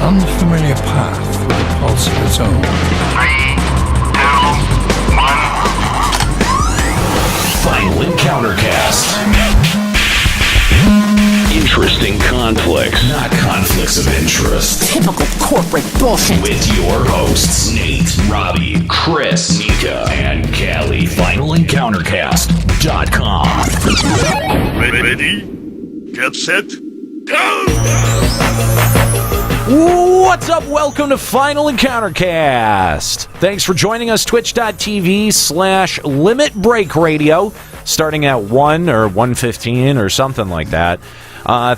unfamiliar path with a pulse of its own. 3, 2, 1. Final Encountercast. Interesting conflicts, not conflicts of interest. Typical corporate bullshit. With your hosts, Nate, Robbie, Chris, Nika, and Callie. FinalEncountercast.com. Ready? Get set? Go! What's up? Welcome to Final Encountercast. Thanks for joining us, twitch.tv/Limit Break Radio, starting at 1 or 1:15 or something like that.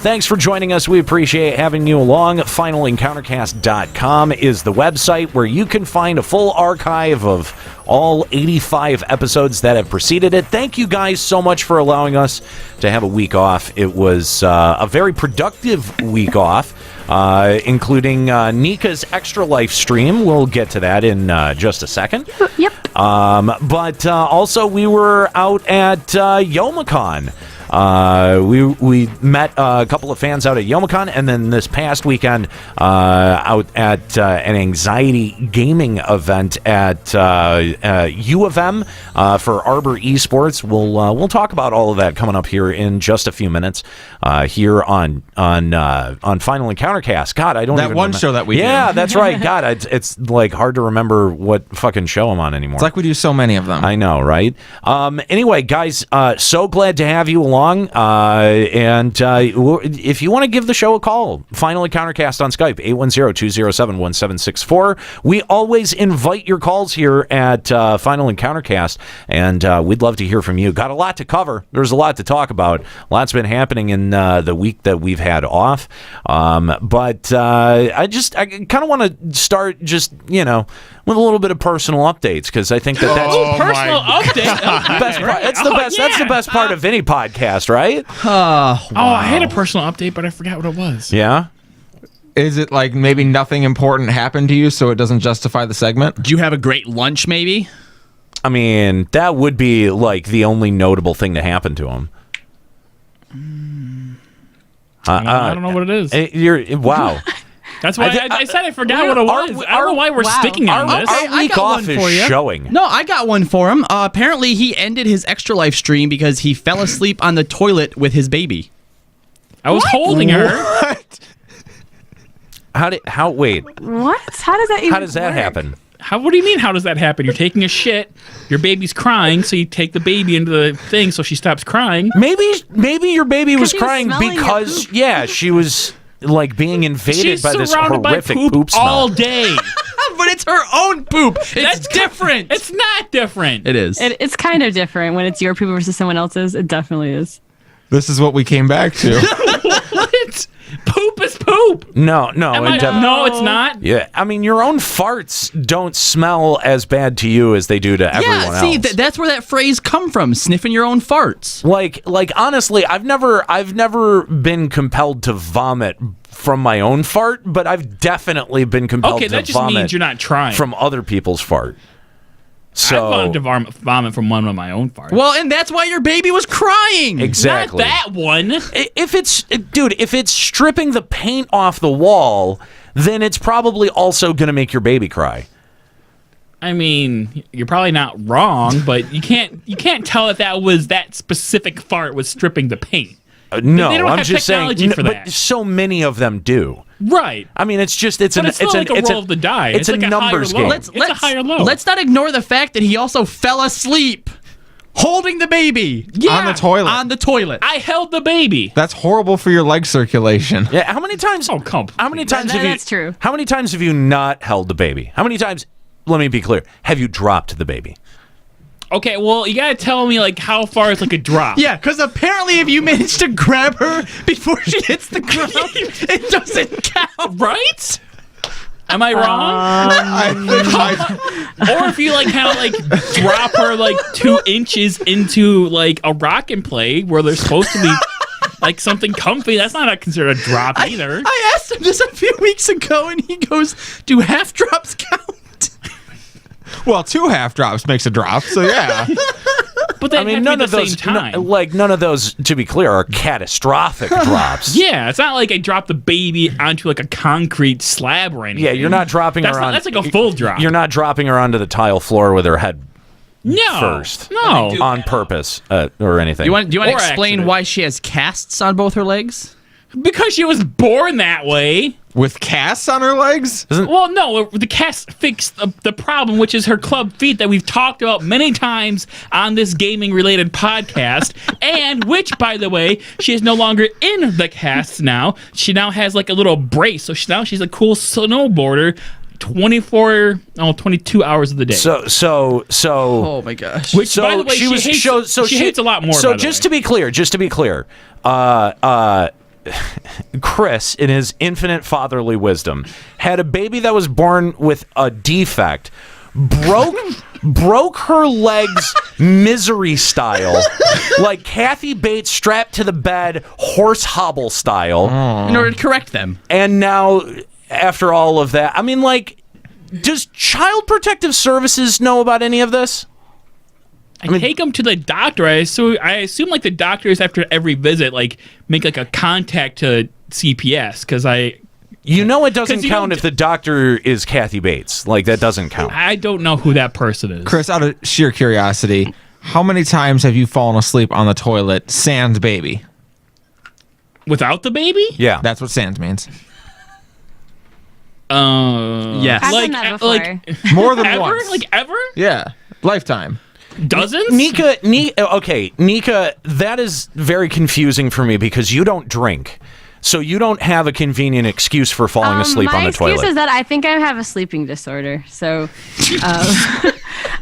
Thanks for joining us. We appreciate having you along. FinalEncountercast.com is the website where you can find a full archive of all 85 episodes that have preceded it. Thank you guys so much for allowing us to have a week off. It was a very productive week off, including Nika's Extra Life stream. We'll get to that in just a second. Yep. But also we were out at Youmacon. We met a couple of fans out at Youmacon, and then this past weekend out at an anxiety gaming event at U of M for Arbor Esports. We'll talk about all of that coming up here in just a few minutes here on Final Encountercast. God, I don't even remember. Show that we do. That's right. God, it's like hard to remember what fucking show I'm on anymore. It's like we do so many of them. I know, right? Anyway, guys, so glad to have you along. And if you want to give the show a call, Final Encountercast on Skype, 810-207-1764. We always invite your calls here at Final Encountercast, and we'd love to hear from you. Got a lot to cover. There's a lot to talk about. Lots been happening in the week that we've had off. But I kind of want to start just, with a little bit of personal updates, because I think that's personal update. That's the best. That's the best part of any podcast, right? Wow. I had a personal update, but I forgot what it was. Yeah. Is it like maybe nothing important happened to you, so it doesn't justify the segment? Did you have a great lunch, maybe? I mean, that would be like the only notable thing to happen to him. I don't know what it is. Wow. That's why I said I forgot what it was. I don't know why we're sticking on this. Our week off is showing. No, I got one for him. Apparently, he ended his Extra Life stream because he fell asleep on the toilet with his baby. I was holding her. What? Wait. What? How does that even How does that work? happen? What do you mean, how does that happen? You're taking a shit, your baby's crying, so you take the baby into the thing so she stops crying. Maybe your baby was she was crying smelling because, your poop. she was like being invaded She's by this surrounded horrific by poop smell. all day. But it's her own poop. That's different. It's not different. It is. It's kind of different when it's your poop versus someone else's. It definitely is. This is what we came back to. What? Poop is poop. No, No, it's not. Yeah, I mean, your own farts don't smell as bad to you as they do to everyone else. See, that's where that phrase come from, sniffing your own farts. Like honestly, I've never been compelled to vomit from my own fart, but I've definitely been compelled to that just vomit means you're not trying. from other people's fart. I wanted to vomit from one of my own farts. Well, and that's why your baby was crying. Exactly. Not that one. If it's stripping the paint off the wall, then it's probably also going to make your baby cry. I mean, you're probably not wrong, but you can't tell that specific fart was stripping the paint. No, they don't I'm have just technology saying. for that. But so many of them do. Right. I mean, it's still like a roll of the die. It's like a numbers higher low. game. It's a higher low. Let's not ignore the fact that he also fell asleep holding the baby. Yeah. On the toilet. On the toilet. I held the baby. That's horrible for your leg circulation. Yeah. How many times? Oh, come. How many times have you? That's true. How many times have you not held the baby? How many times? Let me be clear. Have you dropped the baby? Okay, well, you gotta tell me like how far it's like a drop. Yeah, because apparently if you manage to grab her before she hits the ground, it doesn't count. Right? Am I wrong? Or if you like kind of like drop her like 2 inches into like a rock and play where they're supposed to be like something comfy, that's not considered a drop either. I asked him this a few weeks ago, and he goes, "Do half drops count?" Well, 2 half drops makes a drop, so yeah. But I mean, none of those, none of those, to be clear, are catastrophic drops. Yeah, it's not like I dropped the baby onto like a concrete slab or anything. Yeah, you're not dropping her on. That's like a full drop. You're not dropping her onto the tile floor with her head first. No. On purpose or anything. Do you want to Or explain accident. why she has casts on both her legs? Because she was born that way. With casts on her legs? Well, no, the cast fixed the problem, which is her club feet that we've talked about many times on this gaming-related podcast, and which, by the way, she is no longer in the casts now. She now has like a little brace, so she's a cool snowboarder 22 hours of the day. So. Oh my gosh. Which, So by the way, she was she hates a lot more. So by the just way. to be clear, Chris, in his infinite fatherly wisdom, had a baby that was born with a defect, broke her legs misery style, like Kathy Bates strapped to the bed, horse hobble style, In order to correct them. and now after all of that, I mean, like, does Child Protective Services know about any of this? I take them to the doctor. I assume like the doctors after every visit like make like a contact to CPS because You know it doesn't 'Cause you count don't- if the doctor is Kathy Bates. Like, that doesn't count. I don't know who that person is. Chris, out of sheer curiosity, how many times have you fallen asleep on the toilet sans baby? Without the baby? Yeah. That's what sans means. Yes. I've Like, done that before. like More than ever? once. Like ever? Yeah. Lifetime. Dozens? Nika, that is very confusing for me because you don't drink. So you don't have a convenient excuse for falling asleep on the toilet. My excuse is that I think I have a sleeping disorder. So,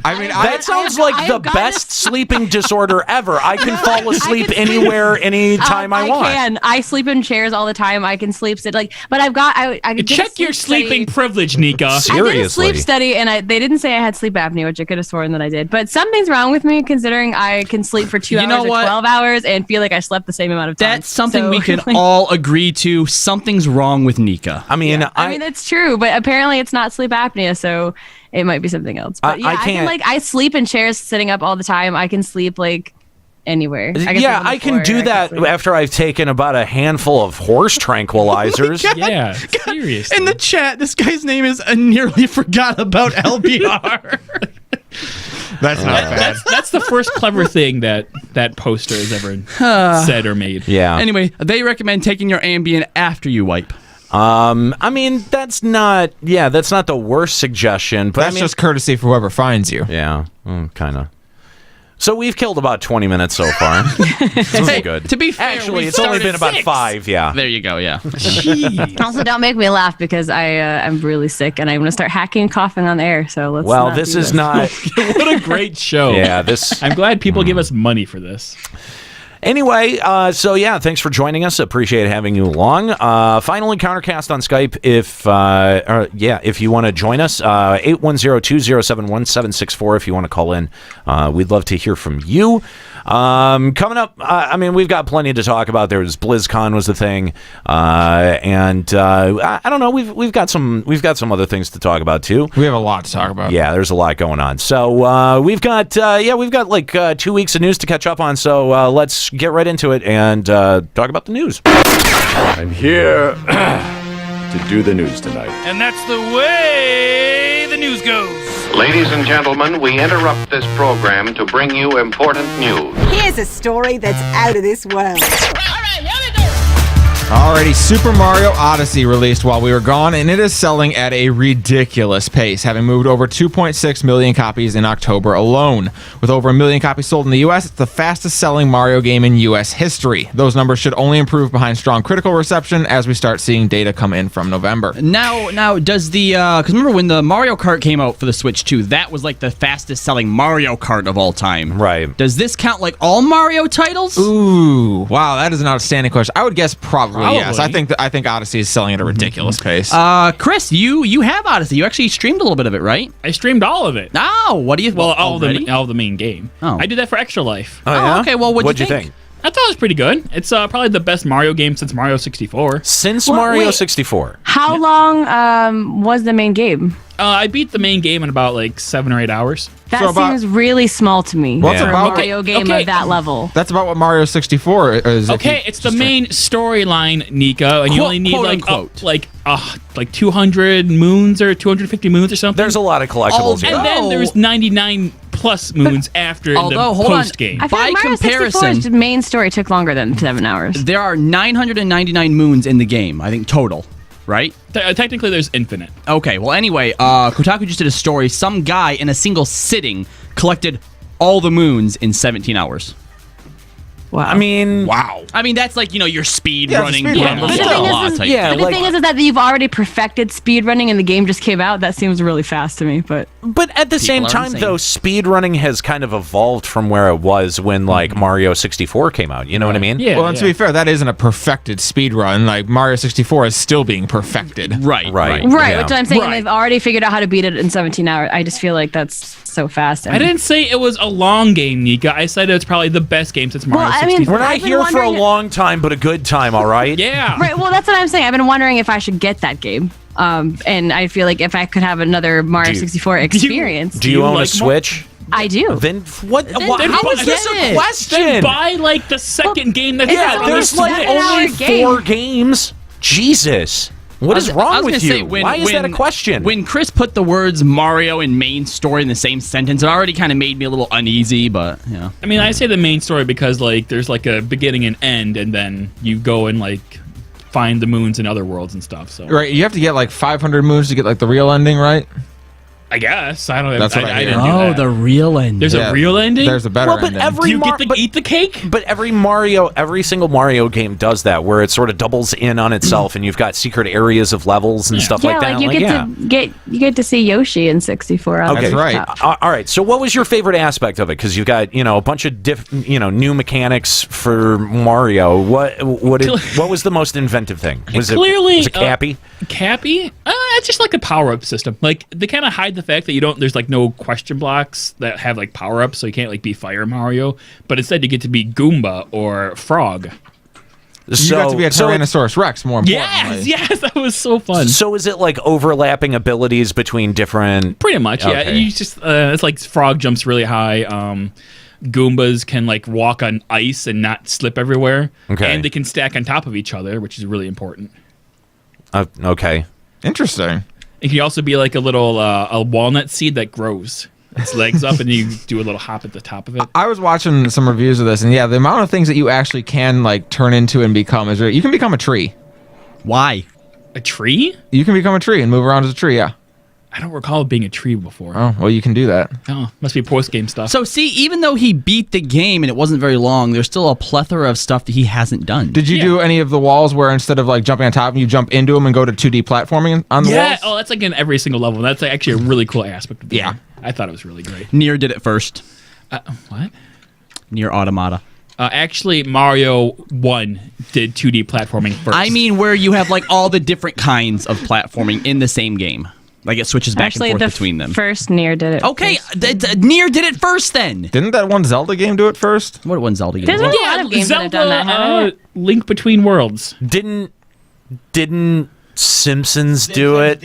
I mean, That sounds like I've the got best sleeping disorder ever. I can fall asleep anywhere, anytime I want. can. I sleep in chairs all the time. I can sleep sit but I've got I did a Check your sleep sleeping study. privilege, Nika. I did a Seriously. sleep study, and they didn't say I had sleep apnea, which I could have sworn that I did. But something's wrong with me, considering I can sleep for 2 You know hours or what? 12 hours and feel like I slept the same amount of time. That's something So, we can like, all agree to. Something's wrong with Nika. I mean, I mean, it's true, but apparently it's not sleep apnea, so it might be something else. But yeah, I can't- I sleep in chairs sitting up all the time. I can sleep like anywhere. I can do that after I've taken about a handful of horse tranquilizers. Yeah, seriously. In the chat, this guy's name is I nearly forgot about LBR. that's not bad. That's the first clever thing that poster has ever said or made. Yeah. Anyway, they recommend taking your Ambien after you wipe. I mean, that's not the worst suggestion, but That's I mean, just courtesy for whoever finds you. yeah, kind of. So we've killed about 20 minutes so far. This is good. To be fair, Actually, we it's only started been about 6. 5, yeah. There you go, yeah. Also, don't make me laugh because I'm really sick and I'm going to start hacking and coughing on the air. So let's. Well, not this do is not... What a great show. Yeah, this... I'm glad people give us money for this. Anyway, so yeah, thanks for joining us. Appreciate having you along. Final Encountercast on Skype if you want to join us. 810-207-1764 if you want to call in. We'd love to hear from you. Coming up, I mean, we've got plenty to talk about. There's BlizzCon was the thing, and I don't know. We've got some other things to talk about too. We have a lot to talk about. Yeah, there's a lot going on. So we've got like 2 weeks of news to catch up on. So let's get right into it and talk about the news. I'm here to do the news tonight. And that's the way the news goes. Ladies and gentlemen, we interrupt this program to bring you important news. Here's a story that's out of this world. Alrighty, Super Mario Odyssey released while we were gone, and it is selling at a ridiculous pace, having moved over 2.6 million copies in October alone. With over 1 million copies sold in the US, it's the fastest selling Mario game in US history. Those numbers should only improve behind strong critical reception as we start seeing data come in from November. Now, does the because remember when the Mario Kart came out for the Switch 2, that was like the fastest selling Mario Kart of all time. Right. Does this count like all Mario titles? Ooh, wow, that is an outstanding question. I would guess probably yes. I Probably. think Odyssey is selling at a ridiculous pace. Chris, you have Odyssey. You actually streamed a little bit of it, right? I streamed all of it. Oh, what do you? Well, all already? of the main game. Oh. I did that for Extra Life. Oh, yeah? Okay. Well, what'd you think? I thought it was pretty good. It's probably the best Mario game since Mario 64. Since Well, Mario wait. 64. How long was the main game? I beat the main game in about like 7 or 8 hours. That So about- seems really small to me What's for a about- Mario game okay. of that level. That's about what Mario 64 is. Okay, it's the main storyline, Nico, and you Quote- only need quote, like unquote. like 200 moons or 250 moons or something. There's a lot of collectibles. Oh, here. and then there's 99 plus moons after although, the hold on. post game. I feel By like Mario comparison- 64's main story took longer than 7 hours. There are 999 moons in the game, I think, total, right? Technically, there's infinite. Okay, well, anyway, Kotaku just did a story. Some guy in a single sitting collected all the moons in 17 hours. Wow. I mean, Wow. I mean, that's like, your speed Yeah, it's running. speed running, blah, but blah, the blah, thing blah, is- type. yeah, But the thing is that you've already perfected speedrunning and the game just came out. That seems really fast to me. But at the same are time, insane. though, speedrunning has kind of evolved from where it was when, like, Mario 64 came out. You know what I mean? Yeah. Well, and to be fair, that isn't a perfected speed run. Like Mario 64 is still being perfected. Right. Right. right, Yeah. which I'm saying Right. they've already figured out how to beat it in 17 hours. I just feel like that's so fast. I didn't say it was a long game, Nika. I said it's probably the best game since Mario Well, I 64. mean, We're not I've been here for a wondering- long time, but a good time, all right? yeah. Right. Well, that's what I'm saying. I've been wondering if I should get that game. And I feel like if I could have another Mario 64 experience, Do you you own like a Switch? I do. Then what? Then How is buy this it. a question? Buy like the second game that's it's out only on the There's like Switch. only game. 4 games. Jesus. What is I wrong was with gonna you? say, Why is that a question? When Chris put the words Mario and main story in the same sentence, it already kind of made me a little uneasy, but, I mean, I say the main story because like there's like a beginning and end, and then you go and like find the moons in other worlds and stuff. So Right, you have to get like 500 moons to get like the real ending, right? I guess I don't. That's what I hear. didn't do Oh, that. the real end. There's Yeah, a real ending. There's a better Well, but ending. every Do you get to but- eat the cake? But every single Mario game does that, where it sort of doubles in on itself, and you've got secret areas of levels and stuff Yeah, like that. you get to see Yoshi in 64. on Okay, the right. top. All right. So, what was your favorite aspect of it? Because you've got a bunch of new mechanics for Mario. What was the most inventive thing? Was Clearly, was it Cappy? Cappy? It's just like a power-up system. Like they kind of hide the fact that you don't. There's like no question blocks that have like power-ups, so you can't like be Fire Mario. But instead, you get to be Goomba or Frog. You got to be a Tyrannosaurus Rex, more importantly. Yes, that was so fun. So is it like overlapping abilities between different? Pretty much, yeah. Okay. You just it's like Frog jumps really high. Goombas can like walk on ice and not slip everywhere. Okay. And they can stack on top of each other, which is really important. Okay. Interesting. It can also be like a little a walnut seed that grows its legs up, and you do a little hop at the top of it. I was watching some reviews of this, and yeah, the amount of things that you actually can like turn into and become is you can become a tree. Why? A tree? You can become a tree and move around as a tree. Yeah. I don't recall it being a tree before. Oh well, you can do that. Oh, must be post game stuff. So, see, even though he beat the game and it wasn't very long, there's still a plethora of stuff that he hasn't done. Did you do any of the walls where instead of like jumping on top, you jump into them and go to 2D platforming on the walls? Oh, that's like in every single level. That's actually a really cool aspect of the Yeah. game. I thought it was really great. Nier did it first. What? Nier Automata. Actually, Mario 1 did 2D platforming first. I mean, where you have like all the different kinds of platforming in the same game. Like it switches back Actually, and the forth between them. first Nier did it. Okay, first. Nier did it first then. Didn't that one Zelda game do it first? What one Zelda game? There's was? a lot of games that have done that, haven't Zelda Link Between Worlds. Didn't Simpsons do it?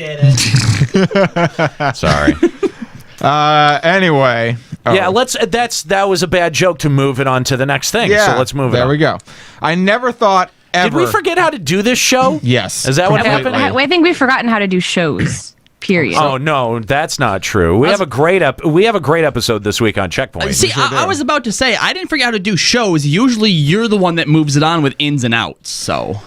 Sorry. Anyway. Oh. Yeah, that was a bad joke to move it on to the next thing. Yeah. So let's move it There on. we go. I never thought ever. Did we forget how to do this show? Yes. Is that what completely. happened? I think we've forgotten how to do shows. Period. Oh no, that's not true. We have a great episode this week on Checkpoint. See, I was about to say I didn't figure out how to do shows. Usually, you're the one that moves it on with ins and outs. So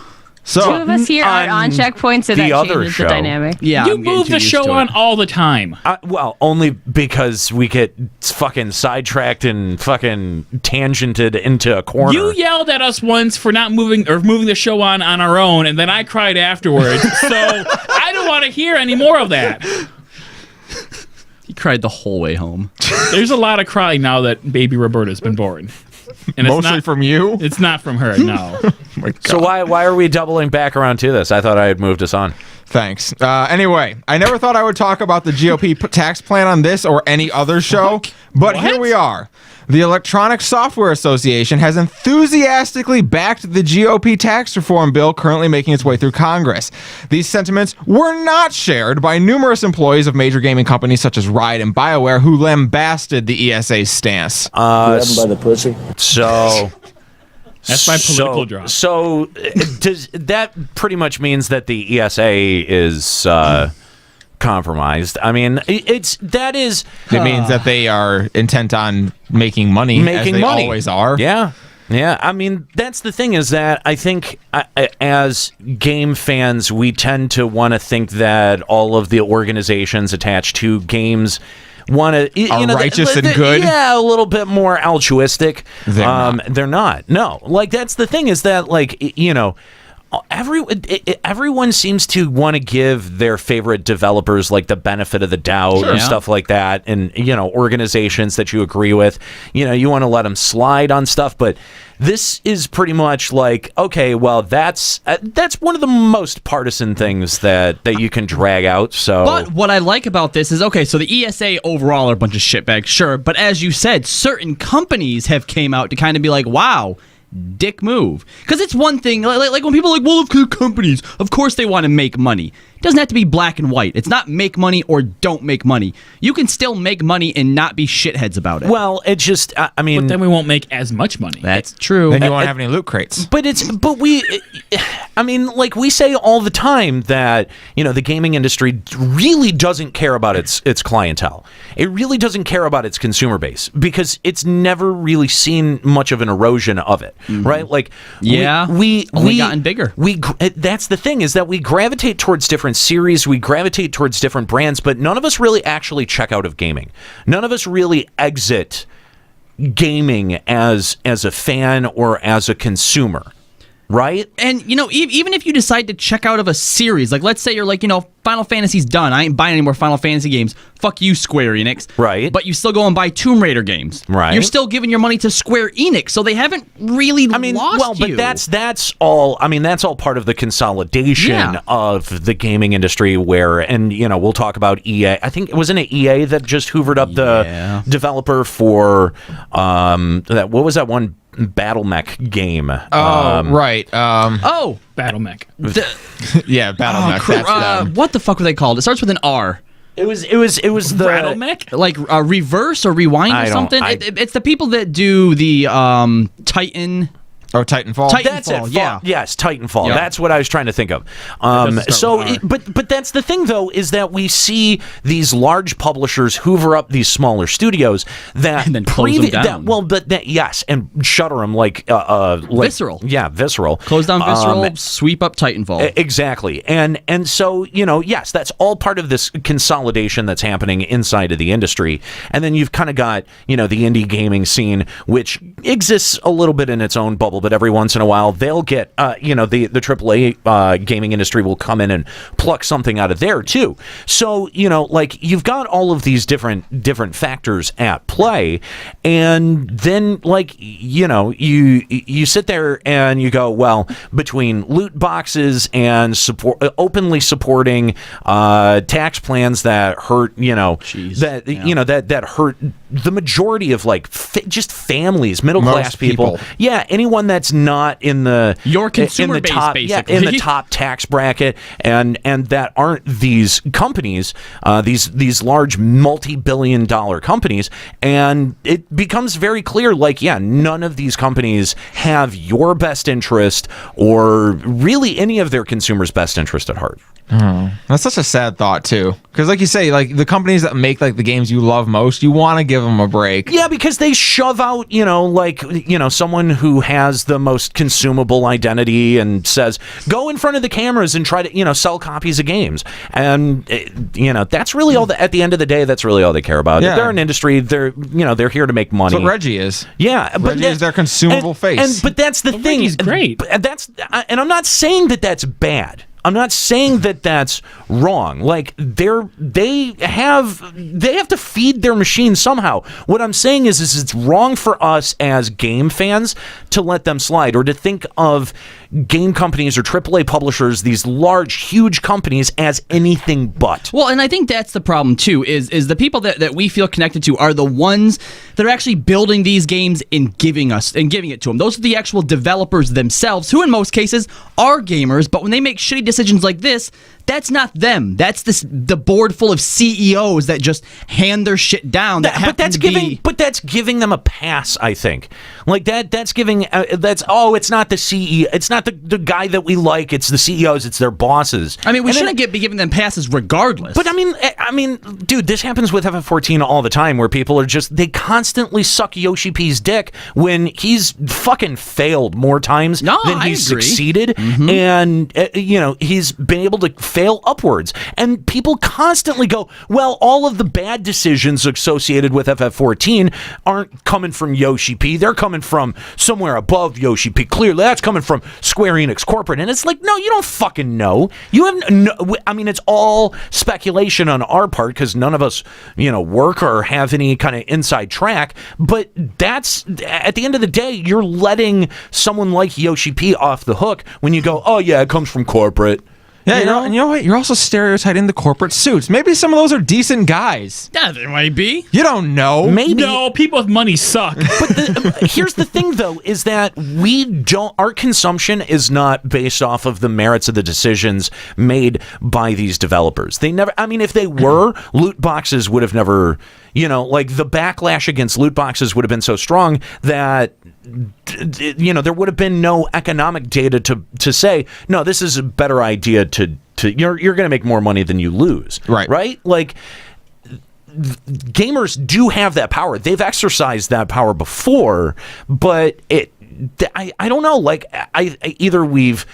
Two of us here are on checkpoint, so the that other changes show. the dynamic. yeah, You I'm getting move too the used show to it. on all the time. Well, only because we get fucking sidetracked and fucking tangented into a corner. You yelled at us once for not moving the show on our own, and then I cried afterwards. So I don't want to hear any more of that. He cried the whole way home. There's a lot of crying now that baby Roberta's been born. And Mostly not, from you? It's not from her, no. So why are we doubling back around to this? I thought I had moved us on. Thanks. Anyway, I never thought I would talk about the GOP tax plan on this or any other show, but here we are. The Electronic Software Association has enthusiastically backed the GOP tax reform bill currently making its way through Congress. These sentiments were not shared by numerous employees of major gaming companies such as Riot and BioWare, who lambasted the ESA's stance. Grab him by the pussy. So... That's my political draw. So does that pretty much means that the ESA is compromised? I mean, it means that they are intent on making money, as they always are. Yeah. I mean, that's the thing, is that I think as game fans, we tend to want to think that all of the organizations attached to games want to righteous and good. Yeah, a little bit more altruistic. They're not. No, like that's the thing, is that everyone seems to want to give their favorite developers like the benefit of the doubt and stuff like that, and organizations that you agree with, you want to let them slide on stuff, but this is pretty much like, okay, well, that's one of the most partisan things that you can drag out. So, but what I like about this is, okay, so the ESA overall are a bunch of shitbags, sure, but as you said, certain companies have came out to kind of be like, wow, dick move. Because it's one thing, like when people are like, well, if companies, of course they want to make money. It doesn't have to be black and white. It's not make money or don't make money. You can still make money and not be shitheads about it. Well, it's just, I mean... But then we won't make as much money. That's true. Then you won't have any loot crates. But we say all the time that, the gaming industry really doesn't care about its clientele. It really doesn't care about its consumer base, because it's never really seen much of an erosion of it, right? Like, we only gotten bigger. That's the thing, is that we gravitate towards different series, we gravitate towards different brands, but none of us really actually check out of gaming. None of us really exit gaming as a fan or as a consumer, right? And even if you decide to check out of a series, like let's say you're like, Final Fantasy's done, I ain't buying any more Final Fantasy games, fuck you, Square Enix, right? But you still go and buy Tomb Raider games, right? You're still giving your money to Square Enix, so they haven't really lost you. But that's all. I mean, that's all part of the consolidation of the gaming industry. Where, and we'll talk about EA. I think, wasn't it EA that just hoovered up the developer for that? What was that one battle mech game? Right. Battle mech. Yeah, battle mech. What the fuck were they called? It starts with an R. It was the Rattle mech? Like reverse or rewind or something. It's the people that do the Titan. Oh, Titanfall. That's it. Yeah. Yes, Titanfall. Yep. That's what I was trying to think of. But that's the thing, though, is that we see these large publishers hoover up these smaller studios that and then close them down. Yes, and shutter them like Visceral. Yeah, Visceral. Close down Visceral, sweep up Titanfall. Exactly, and so yes, that's all part of this consolidation that's happening inside of the industry, and then you've kind of got the indie gaming scene, which exists a little bit in its own bubble. But every once in a while, they'll get, the AAA gaming industry will come in and pluck something out of there too. So, you've got all of these different factors at play, and then you sit there and you go, well, between loot boxes and openly supporting tax plans that hurt, that hurt the majority of just families, middle class people. Yeah, anyone that's not in the consumer base, top, basically. in the top tax bracket, and that aren't these companies, these large multi-billion-dollar companies, and it becomes very clear, none of these companies have your best interest or really any of their consumers' best interest at heart. That's such a sad thought too, because like you say, the companies that make the games you love most, you want to give them a break. Yeah, because they shove out someone who has the most consumable identity and says, go in front of the cameras and try to sell copies of games, and that's really all. At the end of the day, that's really all they care about. Yeah. They're an industry. They're here to make money. That's what Reggie is. Yeah, but Reggie is their consumable face. But that's the thing. Reggie's great. And I'm not saying that that's bad. I'm not saying that that's wrong. They have to feed their machine somehow. What I'm saying is it's wrong for us as game fans to let them slide, or to think of game companies or AAA publishers, these large, huge companies, as anything but. Well, and I think that's the problem too, is the people that we feel connected to are the ones that are actually building these games and giving it to them. Those are the actual developers themselves, who in most cases are gamers, but when they make shitty decisions like this, that's not them. That's the board full of CEOs that just hand their shit down. But that's giving them a pass, I think. Like that's giving it's not the CEO, it's not the guy that we like, it's the CEOs, it's their bosses. I mean, we shouldn't be giving them passes regardless. But I mean, dude, this happens with FF14 all the time, where people are they constantly suck Yoshi P's dick when he's fucking failed more times than he's succeeded, and he's been able to fail upwards, and people constantly go, well, all of the bad decisions associated with FF14 aren't coming from Yoshi P, they're coming from somewhere above Yoshi P. Clearly that's coming from Square Enix corporate. And it's like, no, you don't fucking know. You have no, I mean, it's all speculation on our part because none of us work or have any kind of inside track, but that's, at the end of the day, you're letting someone like Yoshi P off the hook when you go, oh yeah, it comes from corporate. Yeah, and you know what? You're also stereotyping the corporate suits. Maybe some of those are decent guys. Yeah, there might be. You don't know. Maybe. No, people with money suck. But here's the thing, though, is that our consumption is not based off of the merits of the decisions made by these developers. They never, I mean, if they were, loot boxes would have never, like the backlash against loot boxes would have been so strong that there would have been no economic data to say, no, this is a better idea to you're going to make more money than you lose. Right? Like, gamers do have that power. They've exercised that power before, but I don't know. Like, either we've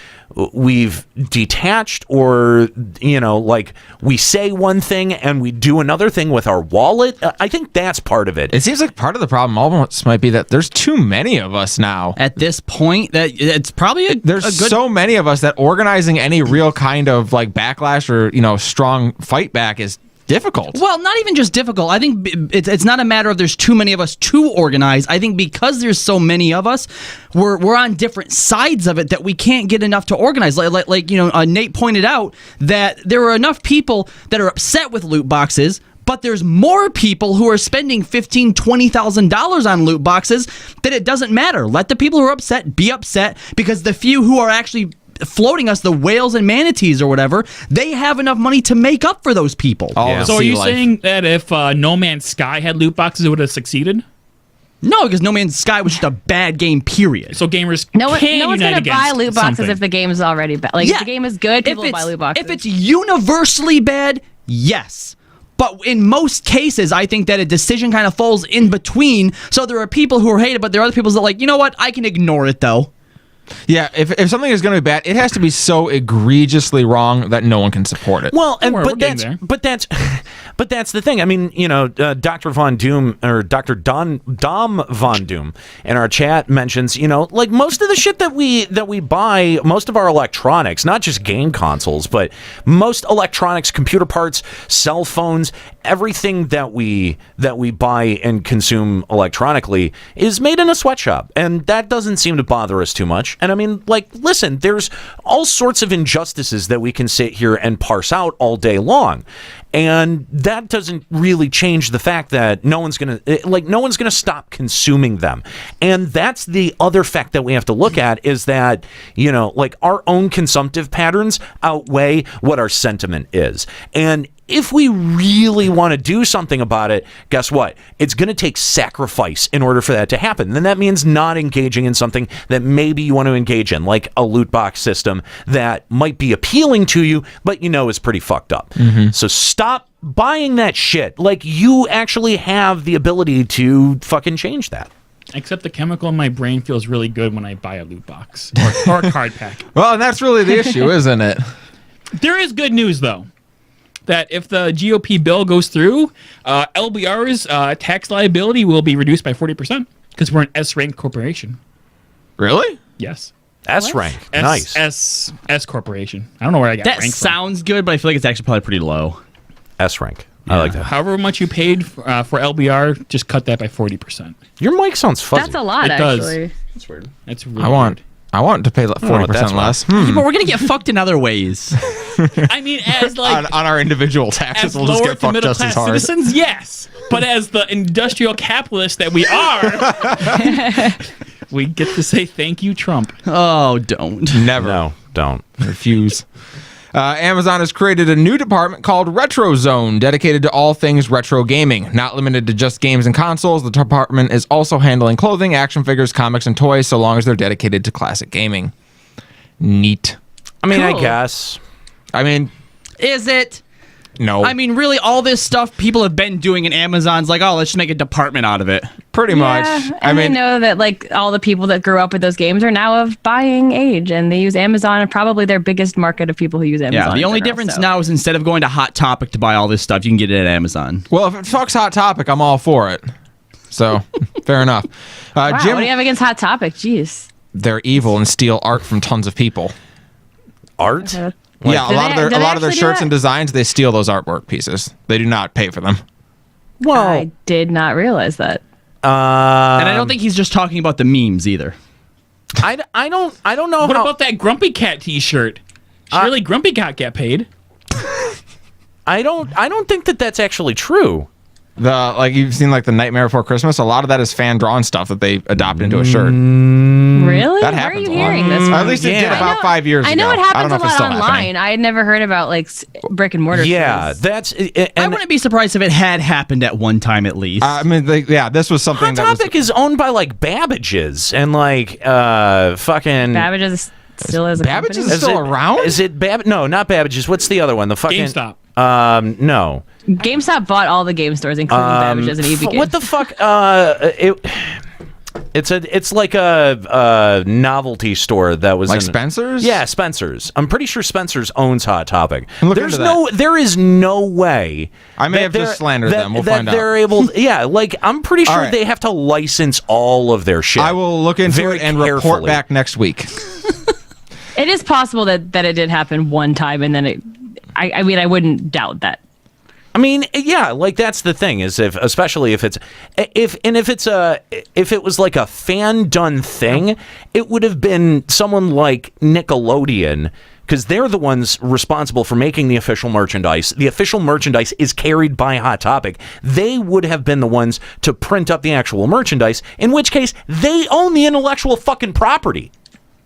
detached, or like we say one thing and we do another thing with our wallet. I think that's part of it. It seems like part of the problem almost might be that there's too many of us now. At this point, that it's probably there's so many of us that organizing any real kind of like backlash or strong fight back is difficult. Well, not even just difficult. I think it's not a matter of there's too many of us to organize. I think because there's so many of us, we're on different sides of it that we can't get enough to organize. Like Nate pointed out that there are enough people that are upset with loot boxes, but there's more people who are spending $15,000, $20,000 on loot boxes that it doesn't matter. Let the people who are upset be upset, because the few who are actually floating us the whales and manatees or whatever, they have enough money to make up for those people. So are you saying that if No Man's Sky had loot boxes, it would have succeeded? No, because No Man's Sky was just a bad game, period. So gamers no one's going to buy loot boxes if the game is already bad. Like, if the game is good, people will buy loot boxes. If it's universally bad, yes. But in most cases, I think that a decision kind of falls in between. So there are people who are hated, but there are other people that are like, you know what, I can ignore it though. Yeah, if something is going to be bad, it has to be so egregiously wrong that no one can support it. Well, but that's the thing. I mean, Dr. Von Doom, or Dr. Dom Von Doom in our chat mentions, like most of the shit that we buy, most of our electronics, not just game consoles, but most electronics, computer parts, cell phones, everything that we buy and consume electronically is made in a sweatshop, and that doesn't seem to bother us too much. And I mean, like, listen, there's all sorts of injustices that we can sit here and parse out all day long. And that doesn't really change the fact that no one's gonna stop consuming them. And that's the other fact that we have to look at, is that, like, our own consumptive patterns outweigh what our sentiment is. And if we really want to do something about it, guess what? It's going to take sacrifice in order for that to happen. Then that means not engaging in something that maybe you want to engage in, like a loot box system that might be appealing to you, but is pretty fucked up. Mm-hmm. So stop buying that shit. Like, you actually have the ability to fucking change that. Except the chemical in my brain feels really good when I buy a loot box or a card pack. Well, and that's really the issue, isn't it? There is good news, though, that if the GOP bill goes through, LBR's tax liability will be reduced by 40% because we're an S-rank corporation. Really? Yes. S-rank. Nice. S corporation. I don't know where I got that rank sounds good, but I feel like it's actually probably pretty low. S-rank. Yeah. I like that. However much you paid for LBR, just cut that by 40%. Your mic sounds fuzzy. That's a lot, it actually. Does. That's weird. That's really I want I want to pay 40% less. Yeah, but we're gonna get fucked in other ways. I mean, as like on our individual taxes, as we'll just lower get to fucked middle just as class hard. citizens, yes. But as the industrial capitalists that we are, we get to say thank you, Trump. Oh, don't. Never. No, don't. Refuse. Amazon has created a new department called Retro Zone, dedicated to all things retro gaming. Not limited to just games and consoles, the department is also handling clothing, action figures, comics, and toys, so long as they're dedicated to classic gaming. Neat. I mean, Cool. I guess. I mean, Is it? no. I mean, really, all this stuff people have been doing, and Amazon's like, oh, let's just make a department out of it. pretty much. Yeah, I and mean, they know that like all the people that grew up with those games are now of buying age, and they use Amazon, and probably their biggest market of people who use Amazon. Yeah, the in only general, difference so. now is instead of going to Hot Topic to buy all this stuff, you can get it at Amazon. well, if it fucks Hot Topic, I'm all for it. So, fair enough. Wow, Jim, what do you have against Hot Topic? Jeez. they're evil and steal art from tons of people. Art? Uh, Yeah, a Do lot they- of do they their actually do shirts that? and designs, they steal those artwork pieces. They do not pay for them. I did not realize that. And I don't think he's just talking about the memes either. I don't know What how. about that Grumpy Cat T-shirt? Surely Grumpy Cat get paid. I don't think that that's actually true. Like you've seen like the Nightmare Before Christmas, a lot of that is fan drawn stuff that they adopt into a shirt. Really? That Where are happens you a lot. hearing this from? At least it did Yeah. about 5 years ago. I know it I don't happens know a if it's lot still online. happening. I had never heard about like brick and mortar. Yeah, stores. that's. I And wouldn't be surprised if it had happened at one time at least. I mean, this was something Hot that was. Topic is owned by like Babbage's and like fucking. Babbage is still is a Babbage company? is still around? Is it Babbage? No, not Babbage's. What's the other one? The fucking GameStop. No. GameStop bought all the game stores, including Babbage's and EB Games. What the fuck? It's like a novelty store that was Like in, Spencer's? Yeah, Spencer's. I'm pretty sure Spencer's owns Hot Topic. Look into There is no way. I may that have just they're- slandered them. We'll that find out. they're able. Yeah, like I'm pretty sure All right. they have to license all of their shit. I will look into very it and report carefully. back next week. It is possible that it did happen one time, and then it. I mean, I wouldn't doubt that. I mean, yeah, like that's the thing is especially if it was like a fan done thing, it would have been someone like Nickelodeon because they're the ones responsible for making the official merchandise. The official merchandise is carried by Hot Topic. They would have been the ones to print up the actual merchandise, in which case they own the intellectual fucking property.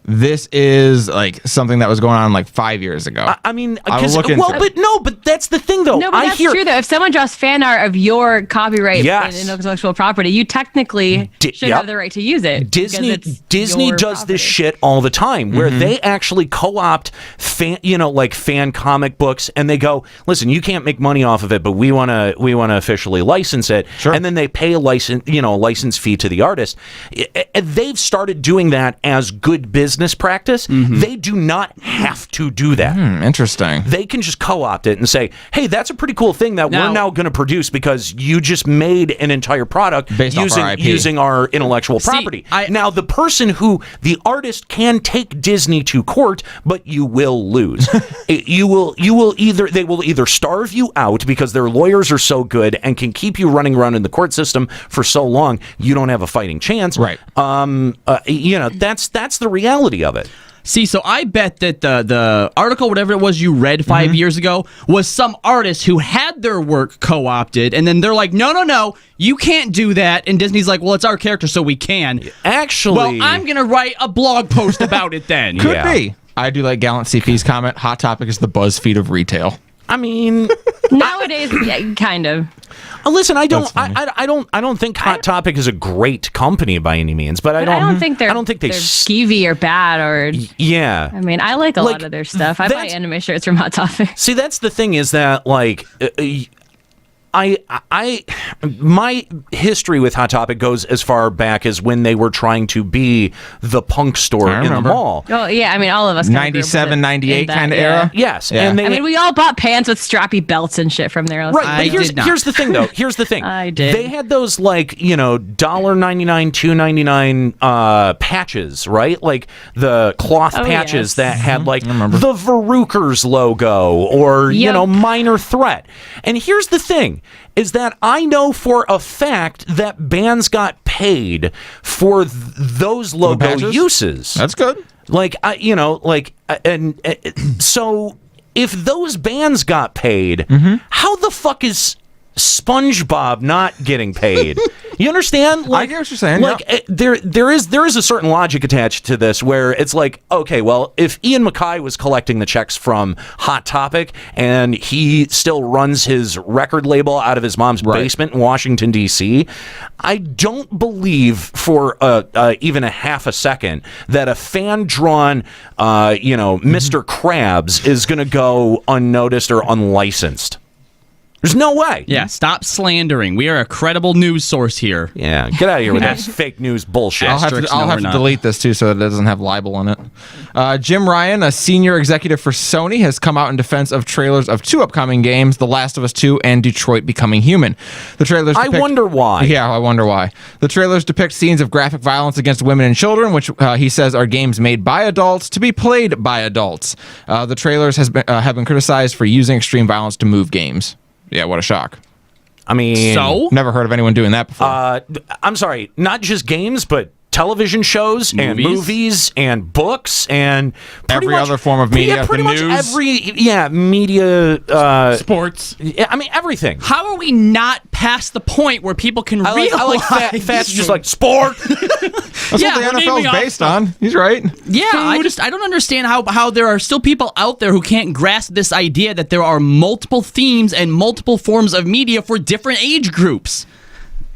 This is like something that was going on like 5 years ago. I mean, I will because look into it. but that's the thing though. No, but that's true though. If someone draws fan art of your copyright Yes. and intellectual property, you technically should yep. have the right to use it. because it's Disney your does property. this shit all the time where they actually co-opt fan comic books and they go, listen, you can't make money off of it, but we want to officially license it. Sure. And then they pay a license fee to the artist. They've started doing that as good business practice. They do not have to do that. Interesting. They can just co-opt it and say, hey, that's a pretty cool thing that we're now going to produce because you just made an entire product Based off our IP. using our intellectual property. Now, the artist can take Disney to court, but you will lose. They will either starve you out because their lawyers are so good and can keep you running around in the court system for so long you don't have a fighting chance. Right. That's the reality of it. See, so I bet that the article, whatever it was you read 5 years ago, was some artist who had their work co-opted, and then they're like, no, you can't do that. And Disney's like, well, it's our character, so we can. Actually, well, I'm going to write a blog post about it then. Could be. I do like Gallant CP's comment. Hot Topic is the BuzzFeed of retail. I mean, Nowadays, yeah, kind of. listen, I don't think Hot Topic is a great company by any means, but I don't think they're skeevy or bad or. Yeah. I mean, I like a lot of their stuff. I buy anime shirts from Hot Topic. See, that's the thing is that like my history with Hot Topic goes as far back as when they were trying to be the punk store in the mall. Oh yeah, I mean all of us. 97, 98 kind of era. Yes, Yeah. and I mean, we all bought pants with strappy belts and shit from there. Right, but here's the thing though. Here's the thing. I did. They had those like $1.99, $2.99 patches, right? Like the cloth patches that had like the Verukers logo or Yep. Minor Threat. And here's the thing. is that I know for a fact that bands got paid for those logo uses. That's good. So if those bands got paid, how the fuck is SpongeBob not getting paid? You understand? I get what you're saying. There is a certain logic attached to this where it's like, okay, well, if Ian MacKaye was collecting the checks from Hot Topic and he still runs his record label out of his mom's basement in Washington, D.C., I don't believe for even a half a second that a fan-drawn, Mr. Krabs is going to go unnoticed or unlicensed. There's no way. Yeah, stop slandering. We are a credible news source here. Yeah, get out of here with that fake news bullshit. I'll have to delete this too so it doesn't have libel in it. Jim Ryan, a senior executive for Sony, has come out in defense of trailers of 2 upcoming games, The Last of Us 2 and Detroit Becoming Human. The trailers I wonder why. Yeah, I wonder why. The trailers depict scenes of graphic violence against women and children, which he says are games made by adults to be played by adults. The trailers have been criticized for using extreme violence to move games. Yeah, what a shock. I mean, never heard of anyone doing that before. I'm sorry, not just games, but television shows and movies and books and every other form of media. Yeah, pretty much media, sports. Yeah, I mean everything. How are we not past the point where people can realize? I like Fat's just like sport. That's what the NFL is based on. He's right. Yeah, I don't understand how there are still people out there who can't grasp this idea that there are multiple themes and multiple forms of media for different age groups.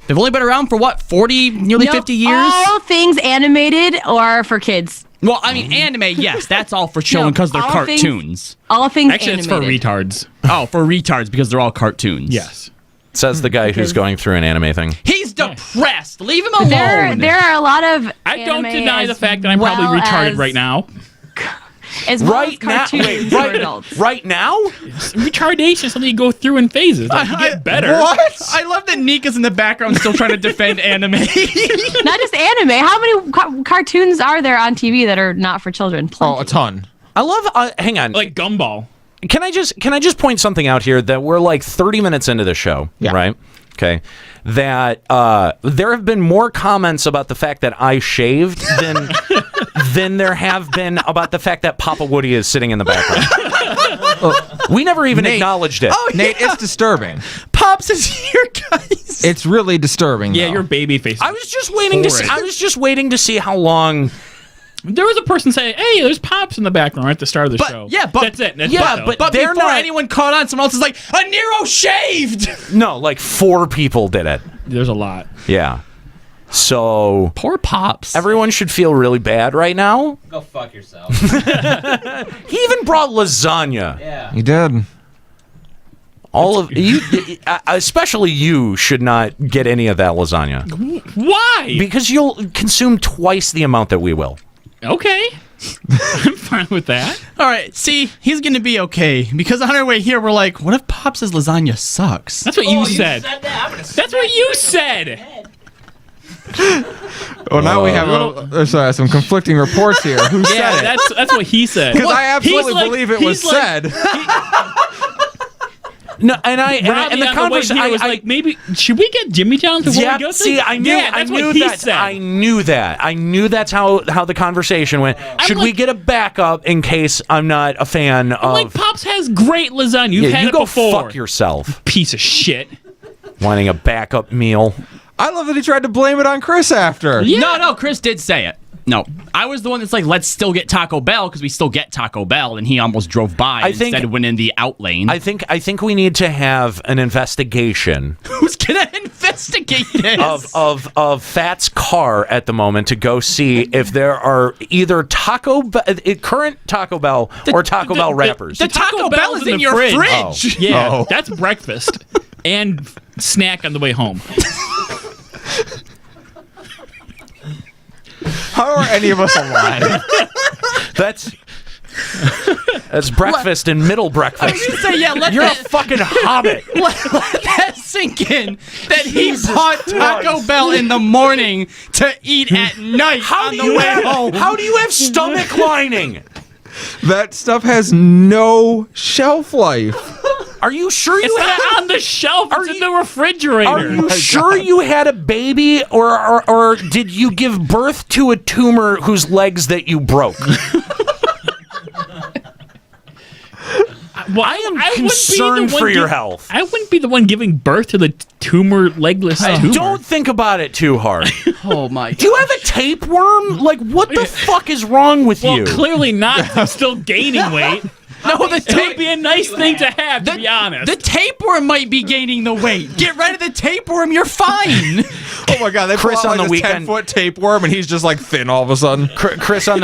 They've only been around for nearly 50 years? All things animated or for kids. Well, I mean, anime, yes, that's all for children because they're cartoons. All things Actually, animated. it's for retards. Oh, for retards because they're all cartoons. Yes. Says the guy who's going through an anime thing. He's depressed. Leave him alone. There are a lot of I don't deny the fact that I'm probably retarded right now. As well as cartoons for adults. Right now? Retardation is something you go through in phases. Like, you get better. What? I love that Nika's in the background still trying to defend anime. Not just anime. How many cartoons are there on TV that are not for children? Plenty. Oh, a ton. I love. Hang on. Like Gumball. Can I just point something out here that we're like 30 minutes into the show, right? Okay. That there have been more comments about the fact that I shaved than there have been about the fact that Papa Woody is sitting in the background. We never even acknowledged it. Oh, Nate, it's disturbing. Pops is here, guys. It's really disturbing. Yeah, though. your baby face. I was just waiting to see. I was just waiting to see how long. There was a person saying, "Hey, there's Pops in the background right at the start of the show." Yeah, but that's it. That's but they're before not- anyone caught on, someone else is like, "A Nero shaved." No, like 4 people did it. There's a lot. Yeah. So poor Pops. Everyone should feel really bad right now. Go fuck yourself. He even brought lasagna. Yeah. He did. All of you, especially you, should not get any of that lasagna. Why? Because you'll consume twice the amount that we will. Okay. I'm fine with that. All right, see, he's going to be okay. Because on our way here, we're like, what if Pops' lasagna sucks? That's what you said. That's what you said. Well, now we have some conflicting reports here. Who said it? That's what he said. Because I absolutely believe it was said. No, and the conversation was like, maybe should we get Jimmy John's before we go? See, I knew that. I knew that's how the conversation went. Should we get a backup in case I'm not a fan of? Like Pops has great lasagna. You've had you it go before. Fuck yourself, piece of shit. Wanting a backup meal. I love that he tried to blame it on Chris after. Yeah. No, Chris did say it. No, I was the one that's like, let's still get Taco Bell because we still get Taco Bell, and he almost drove by instead of went in the out lane. I think we need to have an investigation. Who's gonna investigate this? Of Fat's car at the moment to go see if there are either current Taco Bell or Taco Bell wrappers. The Taco Bell is in your fridge. Oh. Yeah, that's breakfast and snack on the way home. How are any of us alive? That's breakfast and middle breakfast. I was gonna say, yeah, You're a fucking hobbit. Let that sink in that he bought Taco Bell in the morning to eat at night on the way home. How do you have stomach lining? That stuff has no shelf life. Are you sure It's you not had on the shelf. It's in the refrigerator. Are you sure you had a baby, or did you give birth to a tumor whose legs that you broke? Well, I am wouldn't be the concerned one for your health. I wouldn't be the one giving birth to the legless tumor. Don't think about it too hard. Oh my! Do you have a tapeworm? Like, what the fuck is wrong with Well, you? clearly not. I'm still gaining weight. No, the It would be a nice thing to have, to be honest. The tapeworm might be gaining the weight. Get rid of the tapeworm, you're fine. Oh my God! They Chris pull out on the this weekend- 10-foot tapeworm, and he's just like thin all of a sudden. Chris on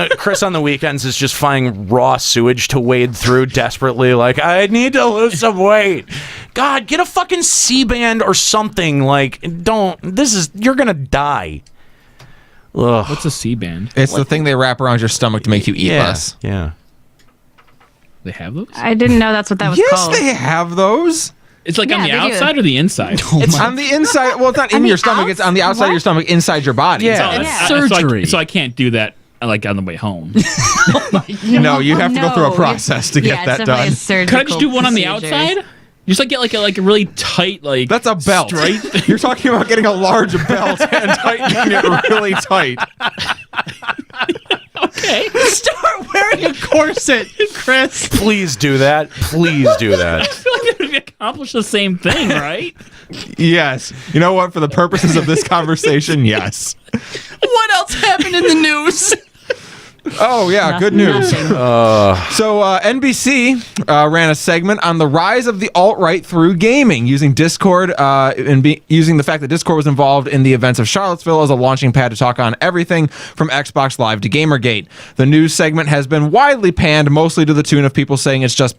the weekends is just finding raw sewage to wade through desperately. Like, I need to lose some weight. God, get a fucking C-band or something. Like, you're gonna die. Ugh. What's a C-band? It's the thing they wrap around your stomach to make you eat less. Yeah. They have those? I didn't know that's what that was Yes, called. they have those. It's like Yeah, on the they do. outside or the inside? It's on the inside. Well, it's not in the your stomach. It's on the outside of your stomach, inside your body. Yeah. Yeah. Surgery. So I can't do that like on the way home. No, you have to go through a No, process to get it's that definitely a done. surgical Could I just do one on the procedure. outside? Just like get like a really tight like. That's a belt. Straight. You're talking about getting a large belt and tightening it really tight. Okay. Start wearing a corset, Chris. Please do that. Please do that. I feel like it would accomplish the same thing, right? Yes. You know what? For the purposes of this conversation, yes. What else happened in the news? Oh, yeah. Good news. So NBC ran a segment on the rise of the alt-right through gaming, using Discord and using the fact that Discord was involved in the events of Charlottesville as a launching pad to talk on everything from Xbox Live to Gamergate. The news segment has been widely panned, mostly to the tune of people saying it's just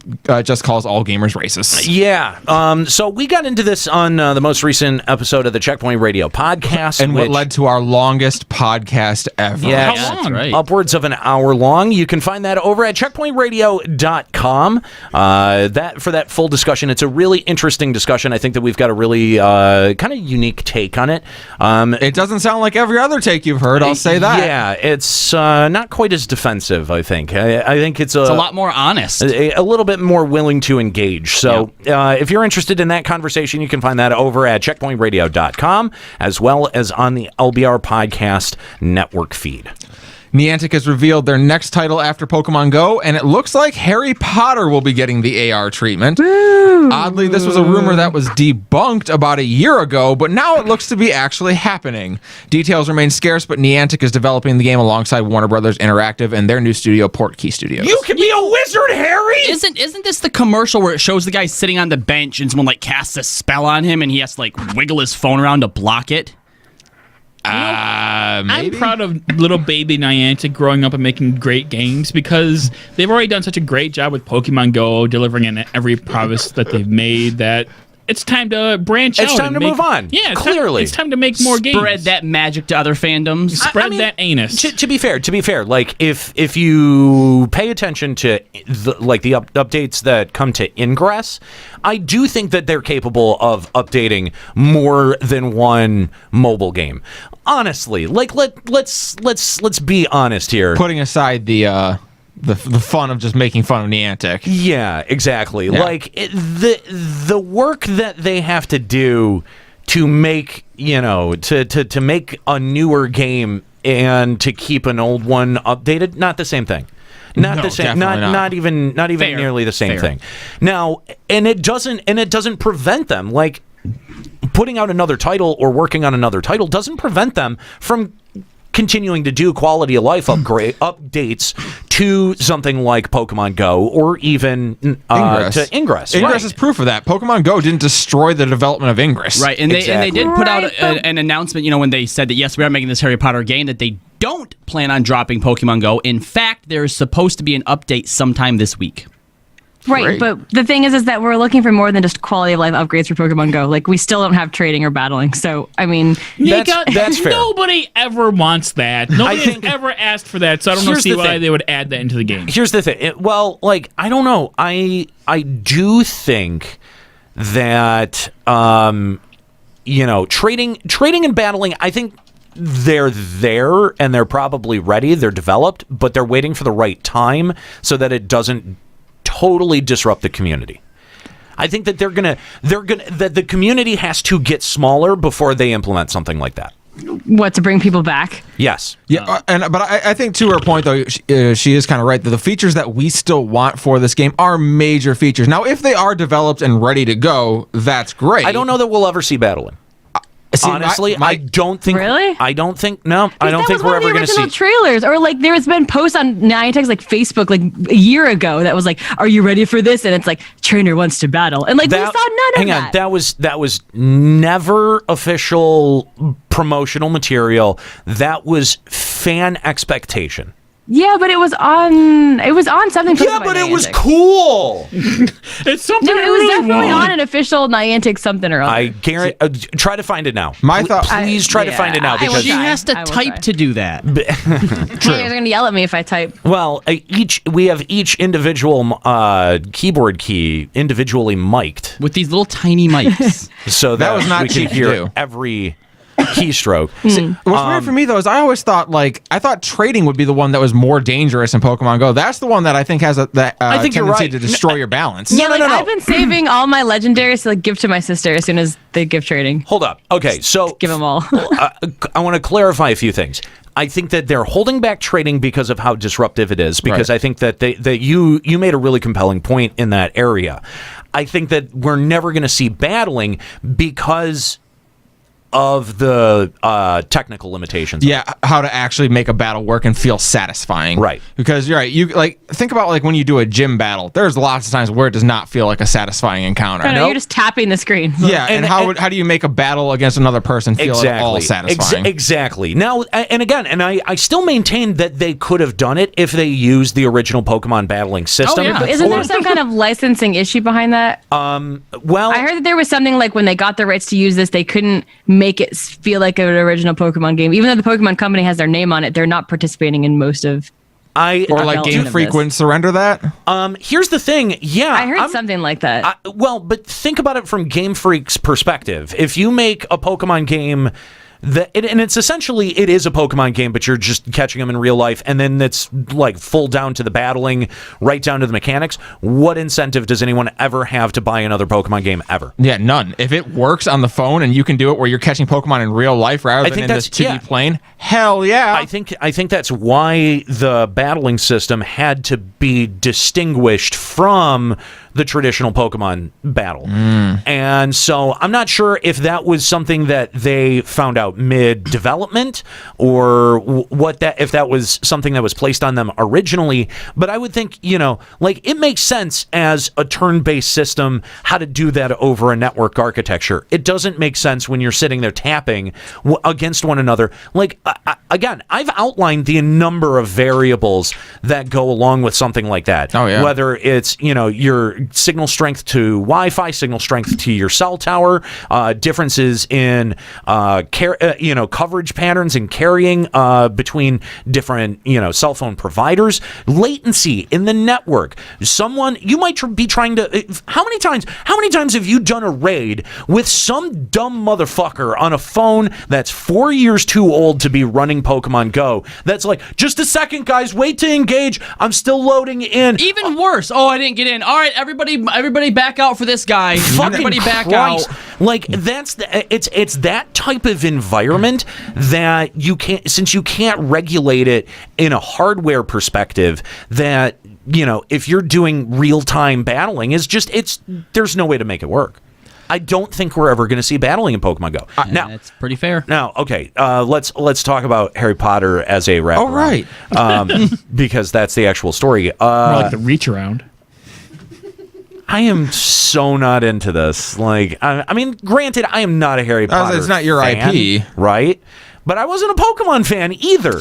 calls all gamers racist. Yeah. So we got into this on the most recent episode of the Checkpoint Radio podcast. And what led to our longest podcast ever. Yeah, How long? That's right. upwards of an hour long. You can find that over at checkpointradio.com. For that full discussion, it's a really interesting discussion. I think that we've got a really kind of unique take on it. It doesn't sound like every other take you've heard, I'll say that. Yeah, it's not quite as defensive, I think. I think it's a lot more honest. A little bit more willing to engage. So if you're interested in that conversation, you can find that over at checkpointradio.com as well as on the LBR Podcast Network feed. Niantic has revealed their next title after Pokemon Go, and it looks like Harry Potter will be getting the AR treatment. Oddly, this was a rumor that was debunked about a year ago, but now it looks to be actually happening. Details remain scarce, but Niantic is developing the game alongside Warner Brothers Interactive and their new studio, Portkey Studios. You can be a wizard, Harry! Isn't this the commercial where it shows the guy sitting on the bench and someone like casts a spell on him and he has to like wiggle his phone around to block it? I'm proud of little baby Niantic growing up and making great games because they've already done such a great job with Pokemon Go, delivering in every promise that they've made, that it's time to branch out. It's time and to move on. Yeah, clearly. It's time to make more games. Spread that magic to other fandoms. Spread that anus. To be fair, like if you pay attention to the updates that come to Ingress, I do think that they're capable of updating more than one mobile game. Honestly, like let's be honest here. Putting aside the fun of just making fun of Niantic. Yeah, exactly. Yeah. Like the work that they have to do to make, to make a newer game and to keep an old one updated, not the same thing. Not No, the same. definitely Not even Fair. nearly the same Fair. thing. Now, and it doesn't prevent them, like putting out another title or working on another title doesn't prevent them from continuing to do quality of life updates to something like Pokemon Go or even Ingress. to Ingress. Ingress is proof of that. Pokemon Go didn't destroy the development of Ingress. Right, and they did put out Right, an announcement, when they said that, yes, we are making this Harry Potter game, that they don't plan on dropping Pokemon Go. In fact, there is supposed to be an update sometime this week. Right, Great. but the thing is that we're looking for more than just quality of life upgrades for Pokemon Go. Like, we still don't have trading or battling. So, I mean, That's fair. Nobody ever wants that. Nobody has ever asked for that, so I don't Here's see the why thing. they would add that into the game. Here's the thing. I don't know. I do think that trading and battling, I think they're there and they're probably ready. They're developed, but they're waiting for the right time so that it doesn't totally disrupt the community. I think that that the community has to get smaller before they implement something like that. What, to bring people back? Yes. Yeah, but I think to her point though, she is kind of right that the features that we still want for this game are major features. Now, if they are developed and ready to go, that's great. I don't know that we'll ever see battling. See, honestly, I don't think. Really? I don't think. No, I don't think we're ever going to see. That was one of the original trailers, or like there's been posts on Niantic's like Facebook like a year ago that was like, "Are you ready for this?" And it's like, "Trainer wants to battle," and like we saw none of that. Hang on, that was never official promotional material. That was fan expectation. Yeah, but it was on something. Yeah, but it was cool. It's something. No, it was definitely on an official Niantic something or other. I guarantee. Try to find it now. My thought. Please try to find it now because she has to type to do that. True. They're gonna yell at me if I type. Well, we have each individual keyboard key individually mic'd with these little tiny mics, so that was not we cheap can to hear do. every keystroke. What's weird for me though is I always thought trading would be the one that was more dangerous in Pokemon Go. That's the one that I think has I think tendency you're right. to destroy your balance. Yeah, no. I've been saving all my legendaries to like give to my sister as soon as they give trading. Hold up. Okay, so give them all. I want to clarify a few things. I think that they're holding back trading because of how disruptive it is. Because I think that you made a really compelling point in that area. I think that we're never going to see battling because of the technical limitations. Yeah, how to actually make a battle work and feel satisfying. Right. Because you're right. You think about when you do a gym battle. There's lots of times where it does not feel like a satisfying encounter. No, you're just tapping the screen. Yeah, and how do you make a battle against another person feel at all satisfying? Exactly. Now, and again, I still maintain that they could have done it if they used the original Pokemon battling system. Oh, yeah. Isn't there some kind of licensing issue behind that? Well, I heard that there was something like when they got the rights to use this, they couldn't make it feel like an original Pokemon game. Even though the Pokemon company has their name on it, they're not participating in most of. Game Freak wouldn't surrender that. Here's the thing. Yeah, I heard something like that. But think about it from Game Freak's perspective. If you make a Pokemon game. And it's essentially, it is a Pokemon game, but you're just catching them in real life, and then it's like full down to the battling, right down to the mechanics. What incentive does anyone ever have to buy another Pokemon game ever? Yeah, none. If it works on the phone and you can do it where you're catching Pokemon in real life rather than in this 2D plane, hell yeah. I think that's why the battling system had to be distinguished from the traditional Pokemon battle. And so I'm not sure if that was something that they found out mid-development or if that was something that was placed on them originally. But I would think, it makes sense as a turn-based system how to do that over a network architecture. It doesn't make sense when you're sitting there tapping against one another. Again, I've outlined the number of variables that go along with something like that. Oh, yeah. Whether it's, your signal strength to Wi-Fi, signal strength to your cell tower, differences in coverage patterns and carrying between different cell phone providers, latency in the network. You might be trying to. How many times have you done a raid with some dumb motherfucker on a phone that's 4 years too old to be running Pokemon Go? That's like, just a second, guys, wait to engage. I'm still loading in. Even worse. Oh, I didn't get in. All right, everybody back out for this guy. Everybody back Christ. out. It's that type of environment that you can't regulate it in a hardware perspective, that if you're doing real-time battling, there's no way to make it work. I don't think we're ever going to see battling in Pokemon Go. Now, that's pretty fair. Now, okay, let's talk about Harry Potter as a wrap. All right, because that's the actual story. More like the reach around. I am so not into this. Granted, I am not a Harry Potter it's not your fan, IP. Right? But I wasn't a Pokemon fan either.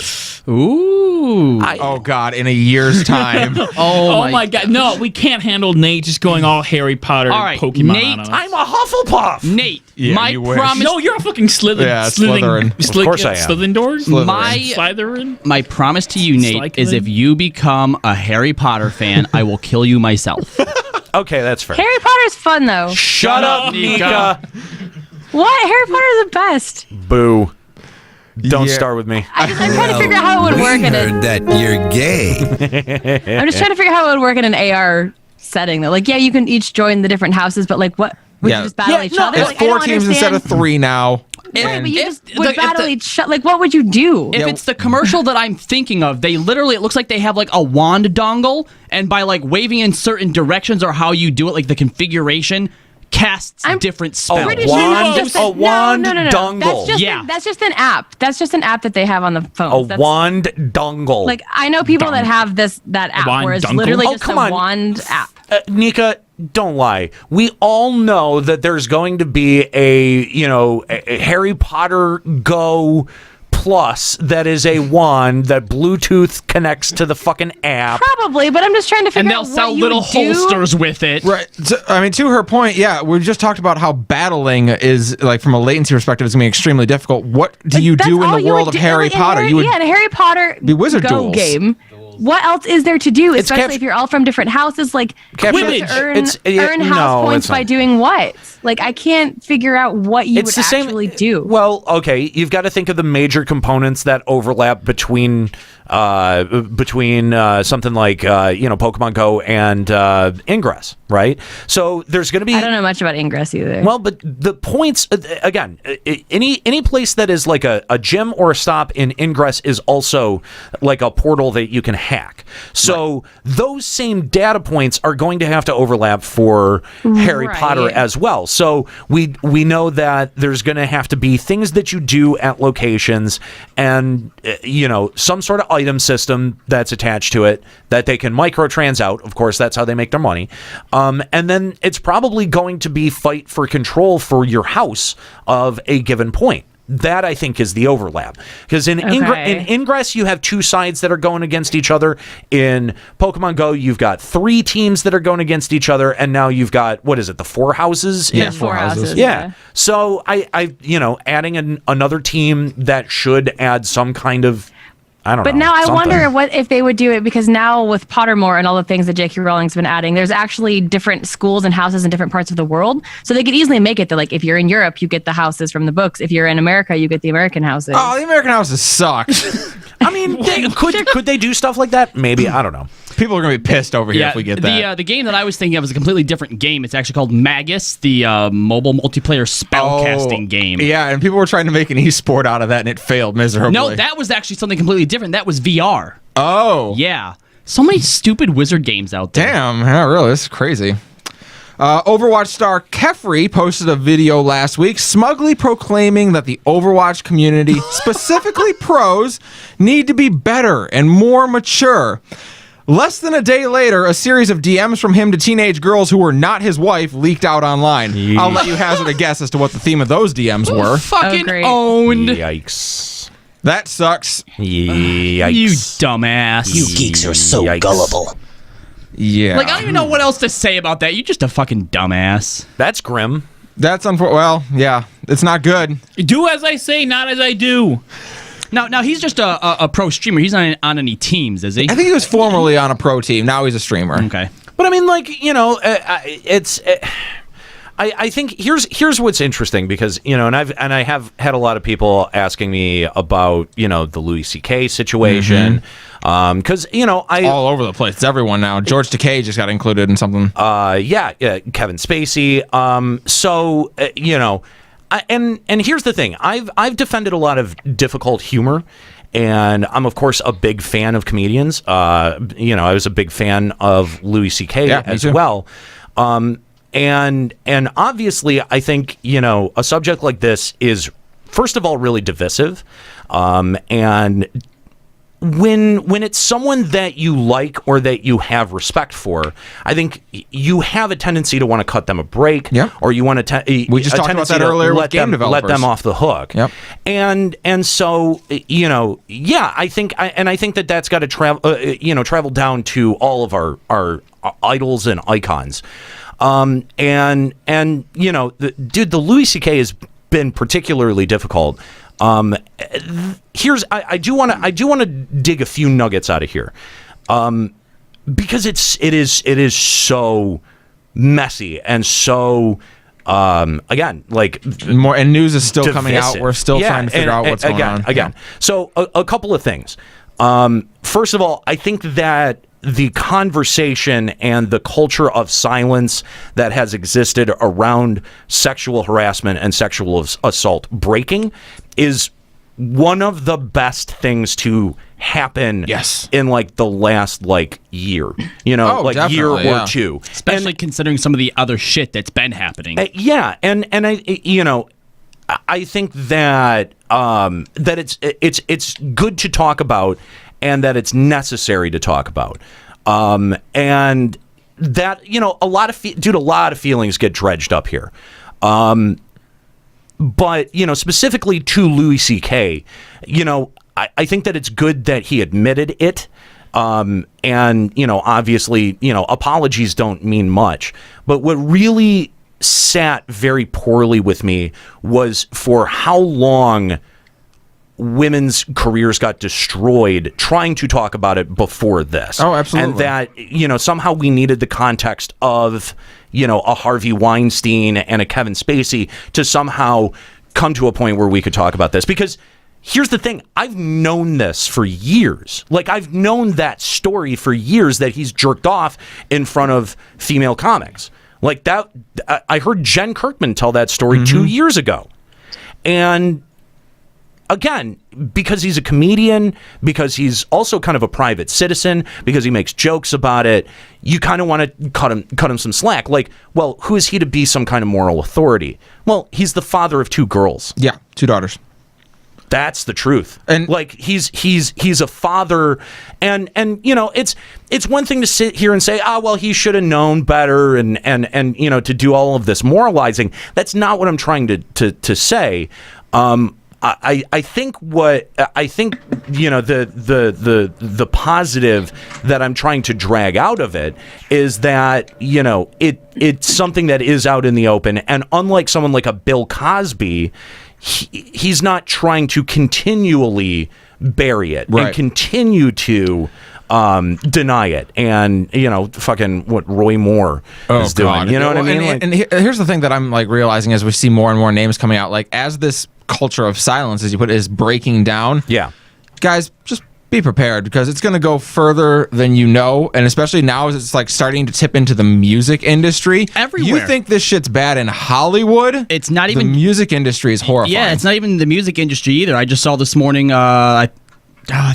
Ooh. Oh, God, in a year's time. Oh, my God. No, we can't handle Nate just going all Harry Potter Pokemon Nate, on us. I'm a Hufflepuff. Nate, Yeah, my you wish. promise... No, you're a fucking Slytherin. Of course I am. Slytherin? Slytherin? My promise to you, Nate, is if you become a Harry Potter fan, I will kill you myself. Okay, that's fair. Harry Potter's fun though. Shut up, Nika. What? Harry Potter's the best. Boo. Don't start with me. I'm trying to figure out how it would work in heard that you're gay. I'm just trying to figure out how it would work in an AR setting. Though, like, yeah, you can each join the different houses, but like, what would you just battle each other? It's Like, I 4 don't teams instead understand. of 3 now. Right, but you If just would the- battle if the- each other. Like, what would you do? If it's the commercial that I'm thinking of, they literally, it looks like they have like a wand dongle, and by like waving in certain directions or how you do it, like the configuration casts different spells. Pretty sure that's just a wand no. dongle. That's just an app. That's just an app that they have on the phone. A wand dongle. Like, I know people that have that app wand where it's dongle? literally Oh, just come a on. wand app. Nika, don't lie. We all know that there's going to be a Harry Potter Go Plus that is a wand that Bluetooth connects to the fucking app. Probably, but I'm just trying to figure And out they'll what sell you little would do. holsters with it. Right. So, I mean, to her point, yeah, we just talked about how battling is, like, from a latency perspective, is going to be extremely difficult. What do you That's do in all the you world would of do. Harry Like, in Potter? Harry- You would in a Harry Potter be wizard Go duels. game. What else is there to do? It's Especially if you're all from different houses. Like, you have Quidditch. to earn house No, points it's by not. doing what? Like, I can't figure out what you would actually do. Well, okay, you've got to think of the major components that overlap between something like Pokemon Go and Ingress, right? So there's going to be. I don't know much about Ingress either. Well, but the points again, any place that is like a gym or a stop in Ingress is also like a portal that you can hack. So those same data points are going to have to overlap for Harry Right. Potter as well. So we know that there's going to have to be things that you do at locations, and some sort of item system that's attached to it that they can microtrans out. Of course, that's how they make their money. And then it's probably going to be fight for control for your house of a given point. That, I think, is the overlap. Because in Ingress, you have 2 sides that are going against each other. In Pokemon Go, you've got 3 teams that are going against each other. And now you've got, what is it, the 4 houses? Yeah, 4 houses. Yeah. So, adding another team that should add some kind of, I don't know. But now I something. wonder what if they would do it, because now with Pottermore and all the things that J.K. Rowling's been adding, there's actually different schools and houses in different parts of the world. So they could easily make it that, like, if you're in Europe, you get the houses from the books. If you're in America, you get the American houses. Oh, the American houses suck. I mean, could they do stuff like that? Maybe. I don't know. People are going to be pissed over here if we get that. The game that I was thinking of is a completely different game. It's actually called Magus, the mobile multiplayer spellcasting game. Yeah, and people were trying to make an esport out of that, and it failed miserably. No, that was actually something completely different. That was VR. Oh. Yeah. So many stupid wizard games out there. Damn, yeah, really, this is crazy. Overwatch star Kefri posted a video last week smugly proclaiming that the Overwatch community, specifically pros, need to be better and more mature. Less than a day later, a series of DMs from him to teenage girls who were not his wife leaked out online. Yeesh. I'll let you hazard a guess as to what the theme of those DMs were. Fucking great. owned. Yikes. That sucks. Yikes. You dumbass. You geeks are so Yikes. gullible. Yeah. Like, I don't even know what else to say about that. You're just a fucking dumbass. That's grim. That's unfortunate. Well, yeah, it's not good. Do as I say, not as I do. Now he's just a pro streamer. He's not on any teams, is he? I think he was formerly on a pro team. Now he's a streamer. Okay. But I mean, like, it's. I think here's what's interesting, because and I have had a lot of people asking me about the Louis C.K. situation, because all over the place. It's everyone now. George Takei just got included in something. Kevin Spacey. And here's the thing. I've defended a lot of difficult humor, and I'm of course a big fan of comedians. I was a big fan of Louis C.K. as well. And obviously, I think a subject like this is, first of all, really divisive, and when it's someone that you like or that you have respect for, I think you have a tendency to want to cut them a break, or you want to. We just talked about that earlier with game developers. Let them off the hook. Yep. And so I think that that's got to travel travel down to all of our idols and icons. The Louis C.K. has been particularly difficult. I do want to dig a few nuggets out of here, because it is so messy and so again, like more, and news is still coming out. divisive. We're still trying to figure out what's going on. Again, so a couple of things. First of all, I think that the conversation and the culture of silence that has existed around sexual harassment and sexual assault breaking is one of the best things to happen in like the last like year, year or two, especially considering some of the other shit that's been happening. And I think that it's good to talk about, and that it's necessary to talk about, and that a lot of feelings get dredged up here. But, specifically to Louis C.K., I think that it's good that he admitted it. And, obviously, apologies don't mean much. But what really sat very poorly with me was for how long women's careers got destroyed trying to talk about it before this. Oh, absolutely. And that, somehow we needed the context of, a Harvey Weinstein and a Kevin Spacey to somehow come to a point where we could talk about this. Because here's the thing. I've known this for years. Like, I've known that story for years, that he's jerked off in front of female comics. Like that, I heard Jen Kirkman tell that story 2 years ago. And again, because he's a comedian, because he's also kind of a private citizen, because he makes jokes about it, you kind of want to cut him some slack. Like, well, who is he to be some kind of moral authority? Well, he's the father of 2 girls. Yeah, 2 daughters. That's the truth. And like he's a father, and it's one thing to sit here and say, well, he should have known better, and to do all of this moralizing. That's not what I'm trying to say. I think the positive that I'm trying to drag out of it is that it's something that is out in the open, and unlike someone like a Bill Cosby, he's not trying to continually bury it and continue to deny it, and fucking what Roy Moore is doing. You know what I mean? And here's the thing that I'm like realizing as we see more and more names coming out, like as this culture of silence, as you put it, is breaking down. Yeah, guys, just be prepared, because it's going to go further than and especially now as it's like starting to tip into the music industry. Everywhere. You think this shit's bad in Hollywood? It's not even. The music industry is horrifying. Yeah, it's not even the music industry either. I just saw this morning. I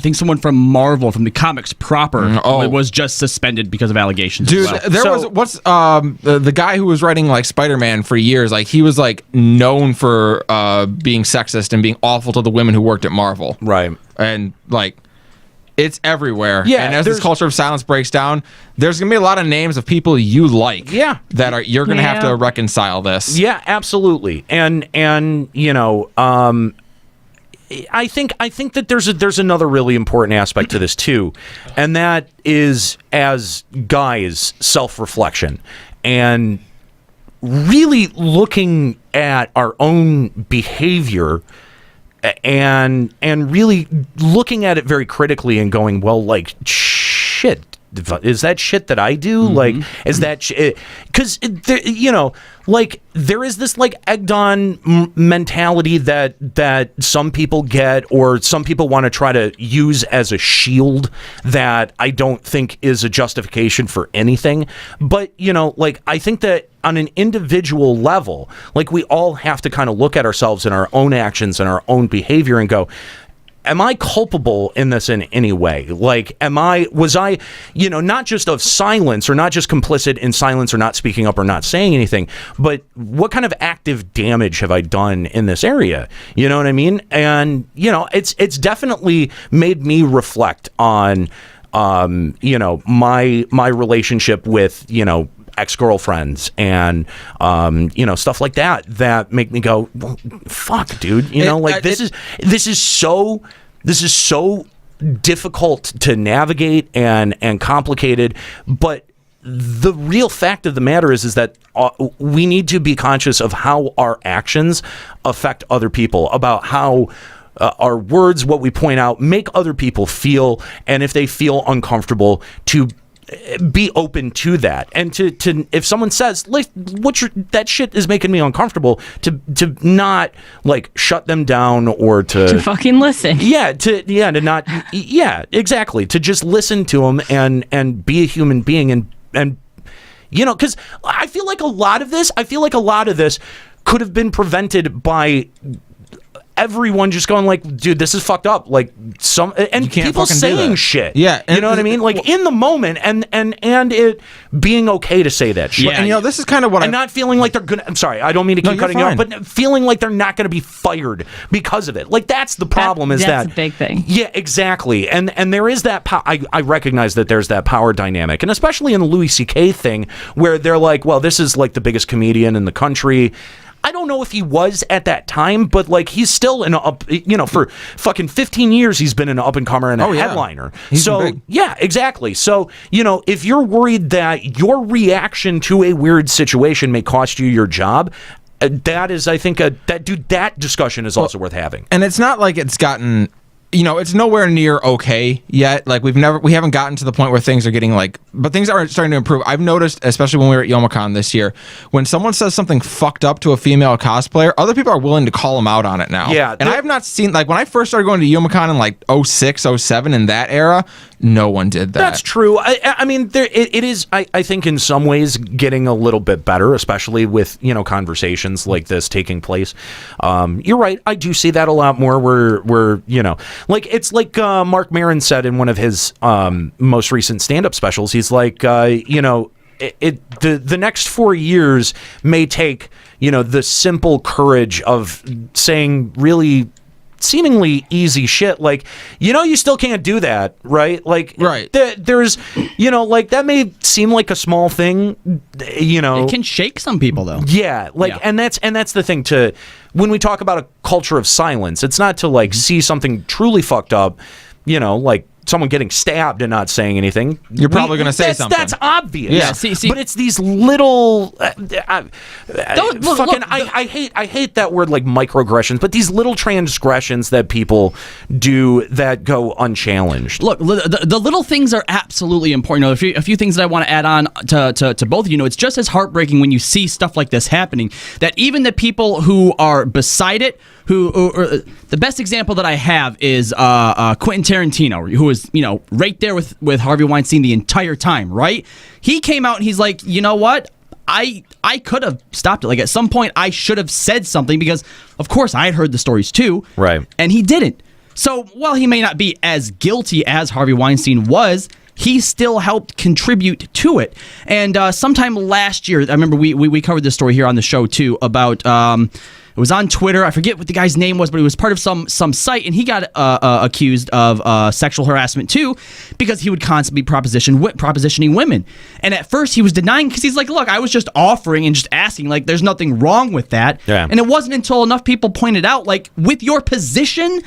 think someone from Marvel, from the comics proper, was just suspended because of allegations. Dude, the guy who was writing like Spider-Man for years, like he was like known for being sexist and being awful to the women who worked at Marvel. Right. And like, it's everywhere. Yeah. And as this culture of silence breaks down, there's gonna be a lot of names of people you like. Yeah. That you're gonna have to reconcile this. Yeah, absolutely. And I think that there's another really important aspect to this too, and that is, as guys, self-reflection and really looking at our own behavior and really looking at it very critically and going, well, like, shit, is that shit that I do? Like, is that because like there is this like egged on mentality that some people get, or some people want to try to use as a shield, that I don't think is a justification for anything. But like, I think that on an individual level, like, we all have to kind of look at ourselves and our own actions and our own behavior and go, am I culpable in this in any way? Like, was I, not just of silence, or not just complicit in silence, or not speaking up, or not saying anything, but what kind of active damage have I done in this area? You know what I mean? And, it's definitely made me reflect on, my relationship with, ex-girlfriends and stuff like that make me go, well, fuck, dude, this is so difficult to navigate and complicated. But the real fact of the matter is that we need to be conscious of how our actions affect other people, about how our words, what we point out, make other people feel, and if they feel uncomfortable, to be open to that, and to if someone says like that shit is making me uncomfortable, to not like shut them down or to fucking listen. To not exactly, to just listen to them and be a human being and because I feel like a lot of this could have been prevented by everyone just going like, dude, this is fucked up. Like people saying shit. Yeah, you know what I mean? Like in the moment, and it being okay to say that shit. Yeah, and this is kind of what I'm not feeling like they're gonna. I'm sorry, I don't mean to keep cutting you off, but feeling like they're not going to be fired because of it. Like that's the problem. That's a big thing. Yeah, exactly. And there is that. I recognize that there's that power dynamic, and especially in the Louis C.K. thing, where they're like, well, this is like the biggest comedian in the country. I don't know if he was at that time, but like he's still for fucking 15 years he's been an up and comer and a headliner. Yeah, exactly. So, if you're worried that your reaction to a weird situation may cost you your job, that is, I think, that discussion is also worth having. And it's not like it's gotten, it's nowhere near okay yet. Like we haven't gotten to the point where things are getting but things are starting to improve. I've noticed, especially when we were at Youmacon this year, when someone says something fucked up to a female cosplayer, other people are willing to call them out on it now. Yeah. And I have not seen, when I first started going to Youmacon in 06, 07, in that era, no one did that. That's true. I mean, it is, I think, in some ways getting a little bit better, especially with, conversations like this taking place. You're right. I do see that a lot more where it's like Mark Maron said in one of his most recent stand-up specials. He's like, the next 4 years may take, the simple courage of saying really seemingly easy shit, like, you still can't do that, right? Like, right. There's, that may seem like a small thing, It can shake some people, though. Yeah, and that's the thing to, when we talk about a culture of silence, it's not to see something truly fucked up, like someone getting stabbed and not saying anything. You're probably going to say something. That's obvious. Yeah. See, but it's these little I hate that word, like microaggressions, but these little transgressions that people do that go unchallenged. Look, the little things are absolutely important. A few things that I want to add on to both of you. It's just as heartbreaking when you see stuff like this happening, that even the people who are beside it, the best example that I have is Quentin Tarantino, who was right there with Harvey Weinstein the entire time, right? He came out and he's like, you know what? I could have stopped it. Like, at some point, I should have said something because, of course, I had heard the stories too. Right. And he didn't. So while he may not be as guilty as Harvey Weinstein was, he still helped contribute to it. And sometime last year, I remember we covered this story here on the show too about... it was on Twitter. I forget what the guy's name was, but he was part of some site, and he got accused of sexual harassment too, because he would constantly propositioning women. And at first, he was denying, because he's like, "Look, I was just offering and just asking. Like, there's nothing wrong with that." Yeah. And it wasn't until enough people pointed out, like, with your position,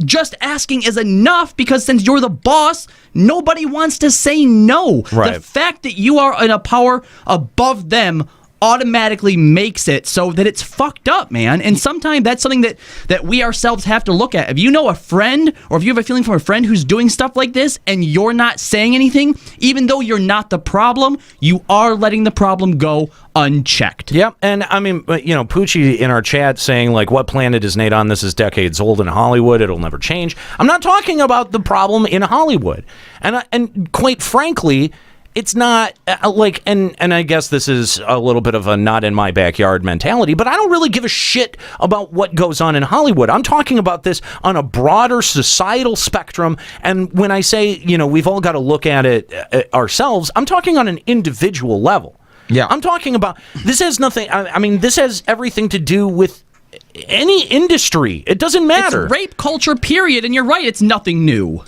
just asking is enough, because since you're the boss, nobody wants to say no. Right. The fact that you are in a power above them automatically makes it so that it's fucked up, man. And sometimes that's something that we ourselves have to look at. If you know a friend, or if you have a feeling from a friend who's doing stuff like this and you're not saying anything, even though you're not the problem, you are letting the problem go unchecked. Yep. And I mean, Poochie in our chat saying, like, what planet is Nate on? This is decades old in Hollywood. It'll never change. I'm not talking about the problem in Hollywood. And quite frankly, it's not and I guess this is a little bit of a not in my backyard mentality, but I don't really give a shit about what goes on in Hollywood. I'm talking about this on a broader societal spectrum. And when I say, we've all got to look at it ourselves, I'm talking on an individual level. Yeah. I'm talking about, this has nothing, I mean, this has everything to do with any industry. It doesn't matter. It's rape culture, period. And you're right, it's nothing new.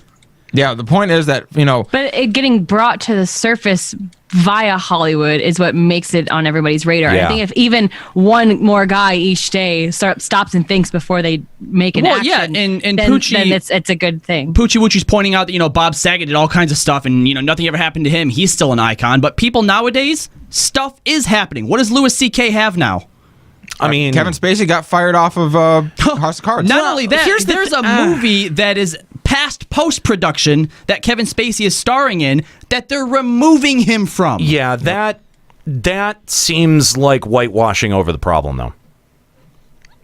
Yeah, the point is that, But it getting brought to the surface via Hollywood is what makes it on everybody's radar. Yeah. I think if even one more guy each day stops and thinks before they make an action, yeah, and then Poochie, it's a good thing. Poochie Woochie's pointing out that, Bob Saget did all kinds of stuff and, nothing ever happened to him. He's still an icon. But people nowadays, stuff is happening. What does Louis C.K. have now? I mean, Kevin Spacey got fired off of House of Cards. Not only that, there's a movie that is past post-production that Kevin Spacey is starring in that they're removing him from. Yeah, that seems like whitewashing over the problem, though.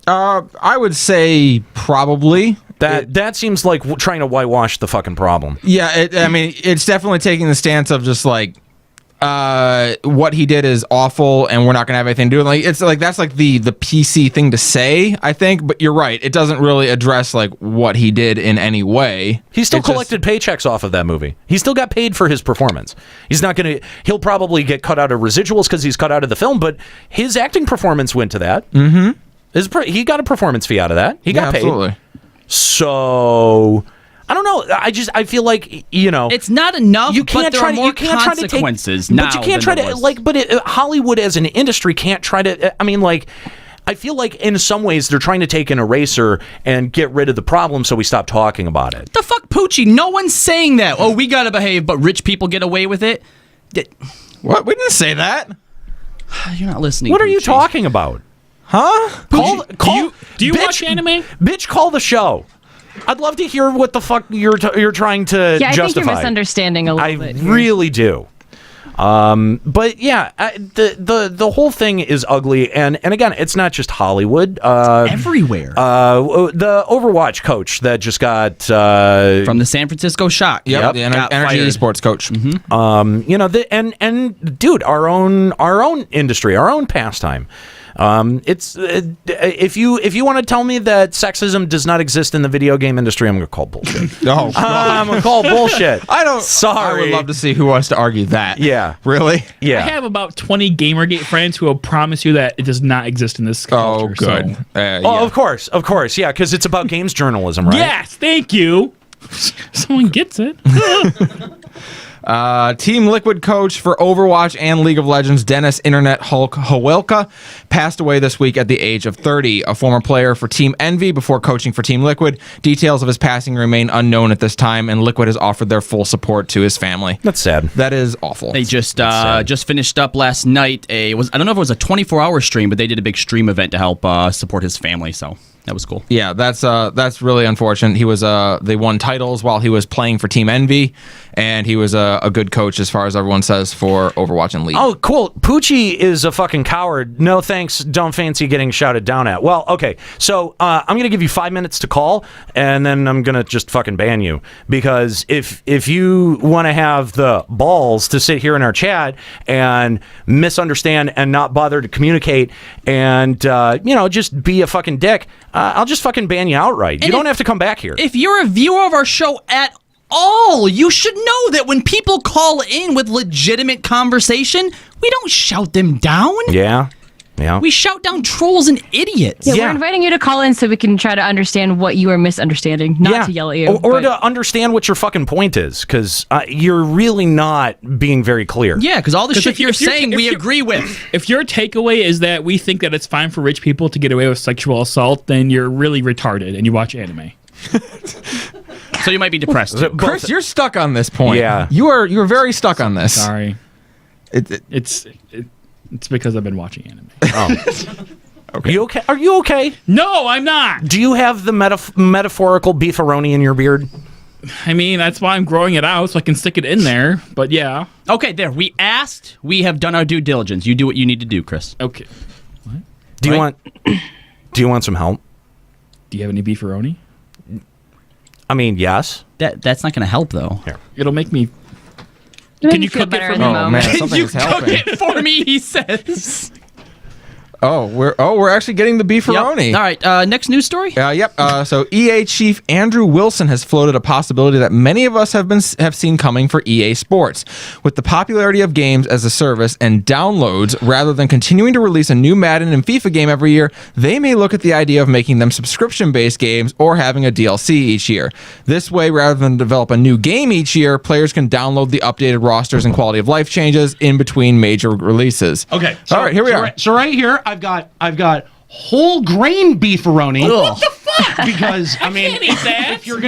I would say probably. That seems like trying to whitewash the fucking problem. Yeah, it's definitely taking the stance of just like what he did is awful and we're not going to have anything to do with it. Like, it's like that's like the PC thing to say, I think, but you're right. It doesn't really address like what he did in any way. He still collected paychecks off of that movie. He still got paid for his performance. He'll probably get cut out of residuals because he's cut out of the film, but his acting performance went to that. Mm-hmm. He got a performance fee out of that. He got paid. Absolutely. So I don't know. I feel like, it's not enough. You can't but there try are more consequences to take, now. but you can't try to Hollywood as an industry can't try to. I mean, like, I feel like in some ways they're trying to take an eraser and get rid of the problem, so we stop talking about it. The fuck, Poochie? No one's saying that. Oh, we gotta behave, but rich people get away with it. What? We didn't say that. You're not listening. What are you Poochie. talking about? Huh? Do you watch anime? Bitch, call the show. I'd love to hear what the fuck you're trying to justify. Yeah, I think you're misunderstanding a little bit. I really do. But yeah, the whole thing is ugly, and again, it's not just Hollywood. Everywhere. The Overwatch coach that just got from the San Francisco Shock. Yep. The energy esports coach. Mm-hmm. And dude, our own industry, our own pastime. It's if you want to tell me that sexism does not exist in the video game industry, I'm gonna call bullshit. I'm gonna call bullshit. I would love to see who wants to argue that. Yeah, really. Yeah, I have about 20 Gamergate friends who will promise you that it does not exist in this culture. Oh, good. So. Of course, yeah, because it's about games journalism, right? Yes, thank you. Someone gets it. Team Liquid coach for Overwatch and League of Legends, Dennis Internet Hulk Hawelka, passed away this week at the age of 30. A former player for Team Envy before coaching for Team Liquid. Details of his passing remain unknown at this time, and Liquid has offered their full support to his family. That's sad. That is awful. They just finished up last night. I don't know if it was a 24-hour stream, but they did a big stream event to help support his family. So that was cool. Yeah, that's really unfortunate. He was they won titles while he was playing for Team Envy, and he was a good coach as far as everyone says for Overwatch and League. Oh, cool. Poochie is a fucking coward. No thanks. Don't fancy getting shouted down at. Well, okay. So I'm gonna give you 5 minutes to call, and then I'm gonna just fucking ban you, because if you want to have the balls to sit here in our chat and misunderstand and not bother to communicate and just be a fucking dick. I'll just fucking ban you outright. You don't have to come back here. If you're a viewer of our show at all, you should know that when people call in with legitimate conversation, we don't shout them down. Yeah. We shout down trolls and idiots. Yeah, we're inviting you to call in so we can try to understand what you are misunderstanding, not to yell at you. Or to understand what your fucking point is, because you're really not being very clear. Yeah, because all the shit you're saying we agree with. If your takeaway is that we think that it's fine for rich people to get away with sexual assault, then you're really retarded and you watch anime. So you might be depressed. Chris, you're stuck on this point. Yeah. You're very stuck on this. Sorry. It's because I've been watching anime. Oh. Okay. You okay? Are you okay? No, I'm not. Do you have the metaphorical beefaroni in your beard? I mean, that's why I'm growing it out, so I can stick it in there. But yeah. Okay, there. We asked. We have done our due diligence. You do what you need to do, Chris. Okay. What? Do you want some help? Do you have any beefaroni? I mean, yes. That's not going to help, though. Here. It'll make me... Can you cook it for me? Oh, man, Can you cook it for me, he says. We're actually getting the beefaroni. Yep. All right, next news story. Yep. So EA chief Andrew Wilson has floated a possibility that many of us have seen coming for EA Sports. With the popularity of games as a service and downloads, rather than continuing to release a new Madden and FIFA game every year, they may look at the idea of making them subscription-based games or having a DLC each year. This way, rather than develop a new game each year, players can download the updated rosters and quality of life changes in between major releases. Okay. All right, here we are. So right here, I've got whole grain beefaroni. What the fuck? Because I mean, can't eat that. if you're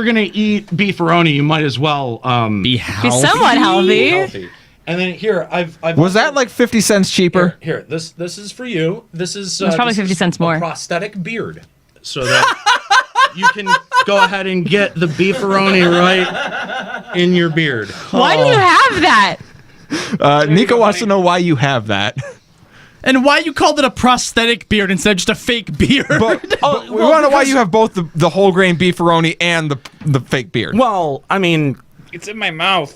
gonna eat beefaroni, you might as well be healthy. Be somewhat healthy. And then here, I've Was that like 50 cents cheaper? Here, this is for you. This is It's probably 50 cents more. A prosthetic beard, so that you can go ahead and get the beefaroni right in your beard. Why do you have that? Nico wants to know why you have that. And why you called it a prosthetic beard instead of just a fake beard. But we want to know why you have both the whole grain beefaroni and the fake beard. Well, I mean, It's in my mouth.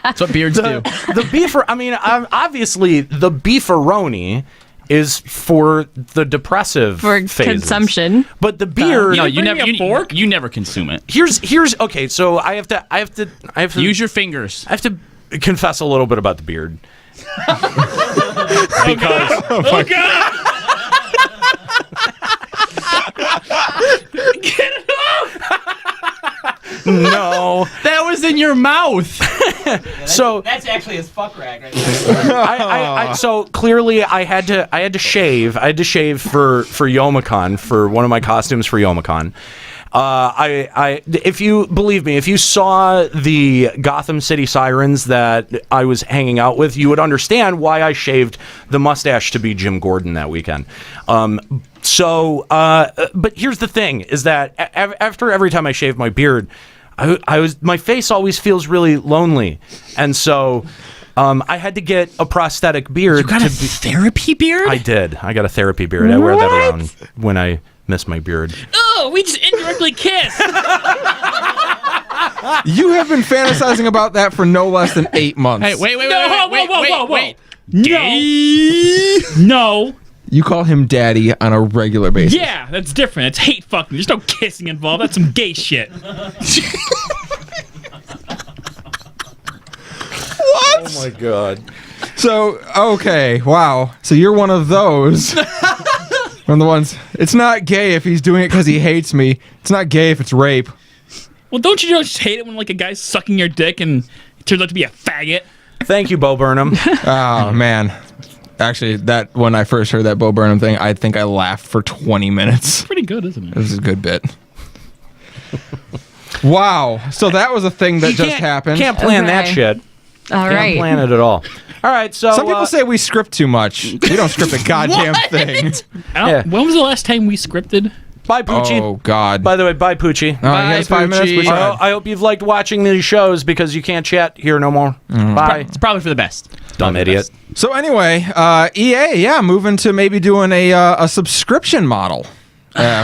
That's what beards do. the beefer. I mean, obviously, the beefaroni is for the depressive phases. Consumption. But the beard. No, you bring never. me a fork? You never consume it. Here's okay. So I have to Use your fingers. I have to confess a little bit about the beard. Because Oh God! Get it off! no, That was in your mouth. so That's actually his fuck rag right there. so clearly I had to shave. I had to shave for Yomicon, for one of my costumes for Yomicon. If you believe me, if you saw the Gotham City Sirens that I was hanging out with, you would understand why I shaved the mustache to be Jim Gordon that weekend. But here's the thing: is that after every time I shave my beard, my face always feels really lonely, and so I had to get a prosthetic beard. You got a therapy beard? I did. I got a therapy beard. I wear that around when I miss my beard. Oh, we just indirectly kissed. You have been fantasizing about that for no less than 8 months. Hey, wait. Whoa. No. You call him daddy on a regular basis. Yeah, that's different. It's hate fucking. There's no kissing involved. That's some gay shit. What? Oh my god. So, okay, wow. So you're one of those. One of the ones. It's not gay if he's doing it because he hates me. It's not gay if it's rape. Well, don't you just hate it when like a guy's sucking your dick and it turns out to be a faggot? Thank you, Bo Burnham. Oh, man. Actually, that when I first heard that Bo Burnham thing, I think I laughed for 20 minutes. Pretty good, isn't it? It was a good bit. Wow. So that was a thing that just happened. Can't plan that Okay. shit. All Can't right. plan it at all. All right, so Some people say we script too much. We don't script a goddamn thing. Yeah. When was the last time we scripted? bye, Poochie. Oh, God. By the way, bye, Poochie. He has 5 minutes. We tried. I hope you've liked watching these shows because you can't chat here no more. Bye. It's probably for the best. Dumb idiot. So anyway, EA, moving to maybe doing a subscription model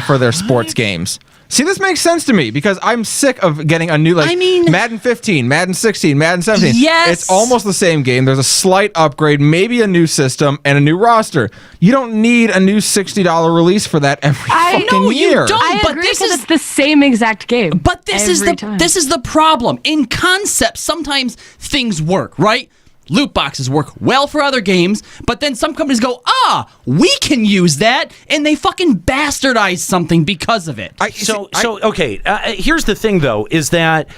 for their sports games. See, this makes sense to me because I'm sick of getting a new, Madden 15, Madden 16, Madden 17. Yes. It's almost the same game. There's a slight upgrade, maybe a new system, and a new roster. You don't need a new $60 release for that every fucking year. You don't. I but agree this because is it's the same exact game. But this is every time. this is the problem. In concept, sometimes things work, right? Loot boxes work well for other games, but then some companies go, we can use that, and they fucking bastardize something because of it. Okay. Here's the thing, though, is that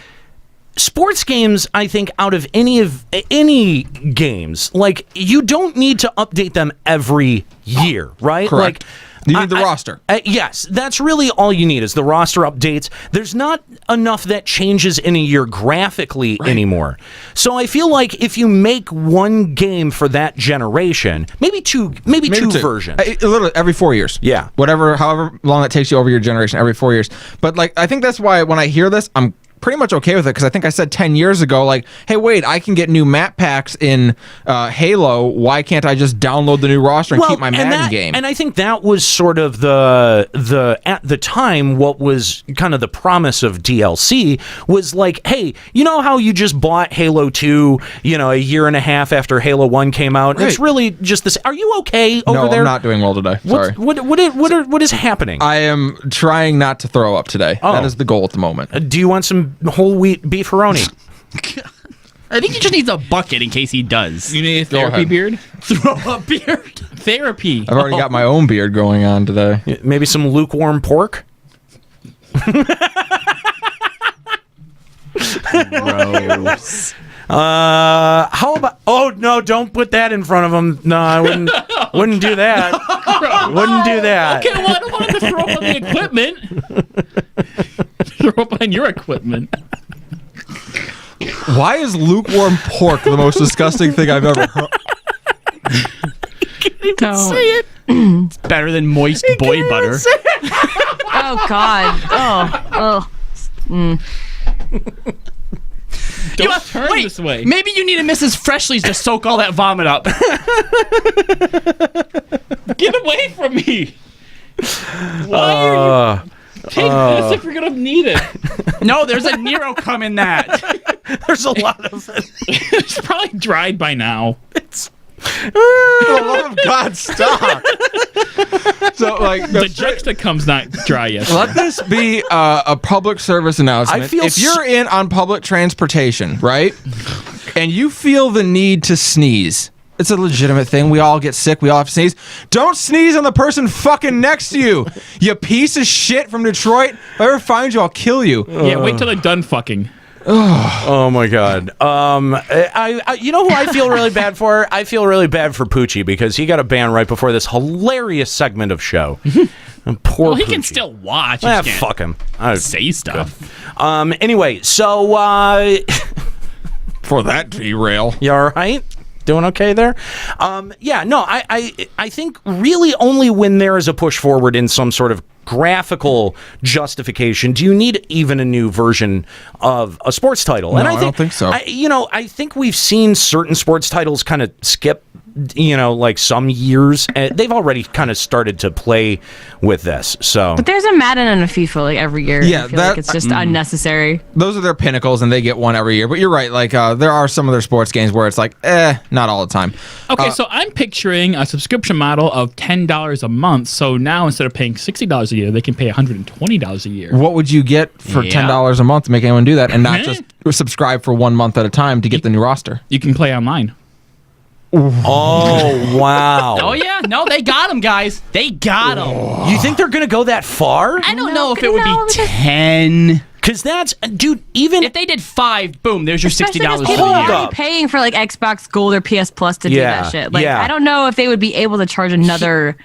sports games, I think, out of any games, like, you don't need to update them every year, right? Correct. You need the roster. Yes, that's really all you need is the roster updates. There's not enough that changes in a year graphically anymore. So I feel like if you make one game for that generation, maybe two versions. Literally every 4 years. Yeah. However long it takes you over your generation, every 4 years. But I think that's why when I hear this, I'm pretty much okay with it because I think I said 10 years ago, hey, wait, I can get new map packs in Halo. Why can't I just download the new roster and keep my Madden game? And I think that was sort of the at the time what was kind of the promise of DLC was hey, you know how you just bought Halo 2, a year and a half after Halo 1 came out? Right. It's really just this. Are you okay over there? No, I'm not doing well today. Sorry. What is happening? I am trying not to throw up today. Oh. That is the goal at the moment. Do you want some whole wheat beefaroni? I think he just needs a bucket in case he does. You need a therapy ahead. beard? Throw a beard. Therapy. I've already got my own beard going on today. Maybe some lukewarm pork? Gross. How about? Oh no! Don't put that in front of him. No, I wouldn't. Wouldn't do that. Wouldn't do that. Okay, well, I don't want to throw up on the equipment. Throw up on your equipment. Why is lukewarm pork the most disgusting thing I've ever heard? Don't say it. It's better than moist boy butter. Oh God. Oh. Don't turn this way. Maybe you need a Mrs. Freshly's to soak all that vomit up. Get away from me. Why are you... Take this if you're going to need it. No, there's a Nero cum in that. There's a lot of it. It's probably dried by now. For the love of God, stop. So, like, the Juxtacum's not dry yet. Let this be a public service announcement. I feel if you're on public transportation, right, and you feel the need to sneeze, it's a legitimate thing. We all get sick. We all have to sneeze. Don't sneeze on the person fucking next to you. You piece of shit from Detroit. If I ever find you, I'll kill you. Yeah, wait till they're done fucking. Oh my God. I you know who I feel really bad for? I feel really bad for Poochie because he got a ban right before this hilarious segment of show. Poor Well, he Poochie. can still watch. Ah, He can't fuck him. say stuff. Anyway, so for that derail. You all right? Doing okay there? Yeah, no, I think really only when there is a push forward in some sort of graphical justification do you need even a new version of a sports title. No, I don't think so. I think we've seen certain sports titles kind of skip, like some years. They've already kind of started to play with this. So, But there's a Madden and a FIFA like every year. Yeah, I feel like it's just unnecessary. Those are their pinnacles, and they get one every year. But you're right. Like, there are some of their sports games where it's like, not all the time. Okay, so I'm picturing a subscription model of $10 a month. So now instead of paying $60 a year, they can pay $120 a year. What would you get for $10 a month to make anyone do that and not just subscribe for 1 month at a time to get the new roster? You can play online. Oh, wow. Oh, yeah. No, they got him, guys. They got him. You think they're going to go that far? I don't know if it would be 10. Because that's, dude, even if they did 5, boom, there's your $60 Because for people the are year. already paying for like Xbox Gold or PS Plus to do Yeah, that shit. Like, yeah. I don't know if they would be able to charge another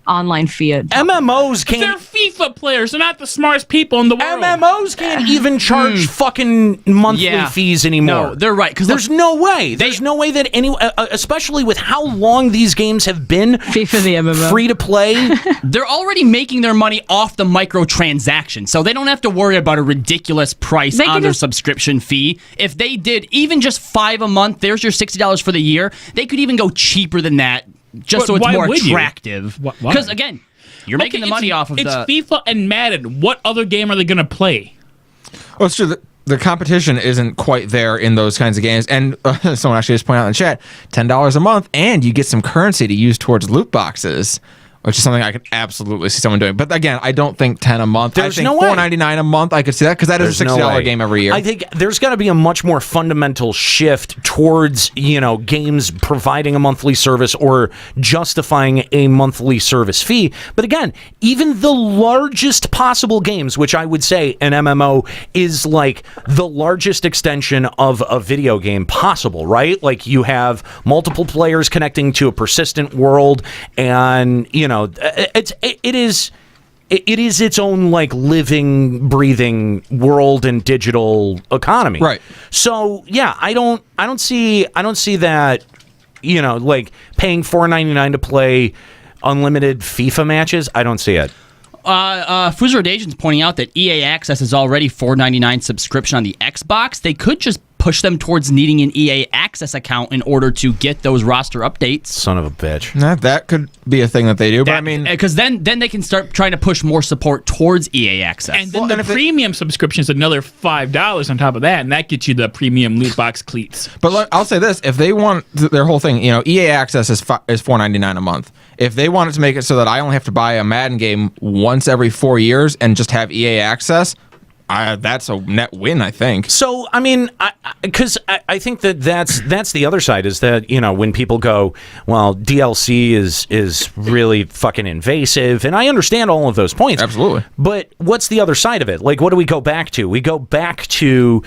online fee. MMOs They're can't. FIFA players. They're not the smartest people in the world. MMOs can't even charge fucking monthly fees anymore. No, they're right. Because there's no way. There's no way that any, especially with how long these games have been FIFA the MMO. free to play. They're already making their money off the microtransaction, so they don't have to worry about a ridiculous price They can on their just- subscription fee. If they did even just $5 a month, there's your $60 for the year. They could even go cheaper than that, just But so it's why more would you? attractive. Why? Because again, you're making the money off of it's the. FIFA and Madden. What other game are they going to play? Well, it's true. The competition isn't quite there in those kinds of games. And someone actually just pointed out in the chat, $10 a month, and you get some currency to use towards loot boxes, which is something I could absolutely see someone doing. But again, I don't think 10 a month. There's I think no way. $4.99 a month. I could see that because that is a There's $60 no way. game every year. I think there's got to be a much more fundamental shift towards, games providing a monthly service or justifying a monthly service fee. But again, even the largest possible games, which I would say an MMO is like the largest extension of a video game possible, right? Like you have multiple players connecting to a persistent world, and it is its own like living, breathing world and digital economy. Right. So yeah, I don't see that, like paying $4.99 to play unlimited FIFA matches. I don't see it. Fuzzer Dajan's pointing out that EA Access is already $4.99 subscription on the Xbox. They could just push them towards needing an EA Access account in order to get those roster updates. Son of a bitch. That could be a thing that they do. But I mean, because then they can start trying to push more support towards EA Access. And then the premium subscription is another $5 on top of that, and that gets you the premium loot box cleats. But I'll say this: if they want their whole thing, EA Access is $4.99 a month. If they wanted to make it so that I only have to buy a Madden game once every 4 years and just have EA Access, that's a net win, I think. So, I mean, because I think that's the other side is that, when people go, well, DLC is really fucking invasive, and I understand all of those points. Absolutely. But what's the other side of it? Like, what do we go back to? We go back to,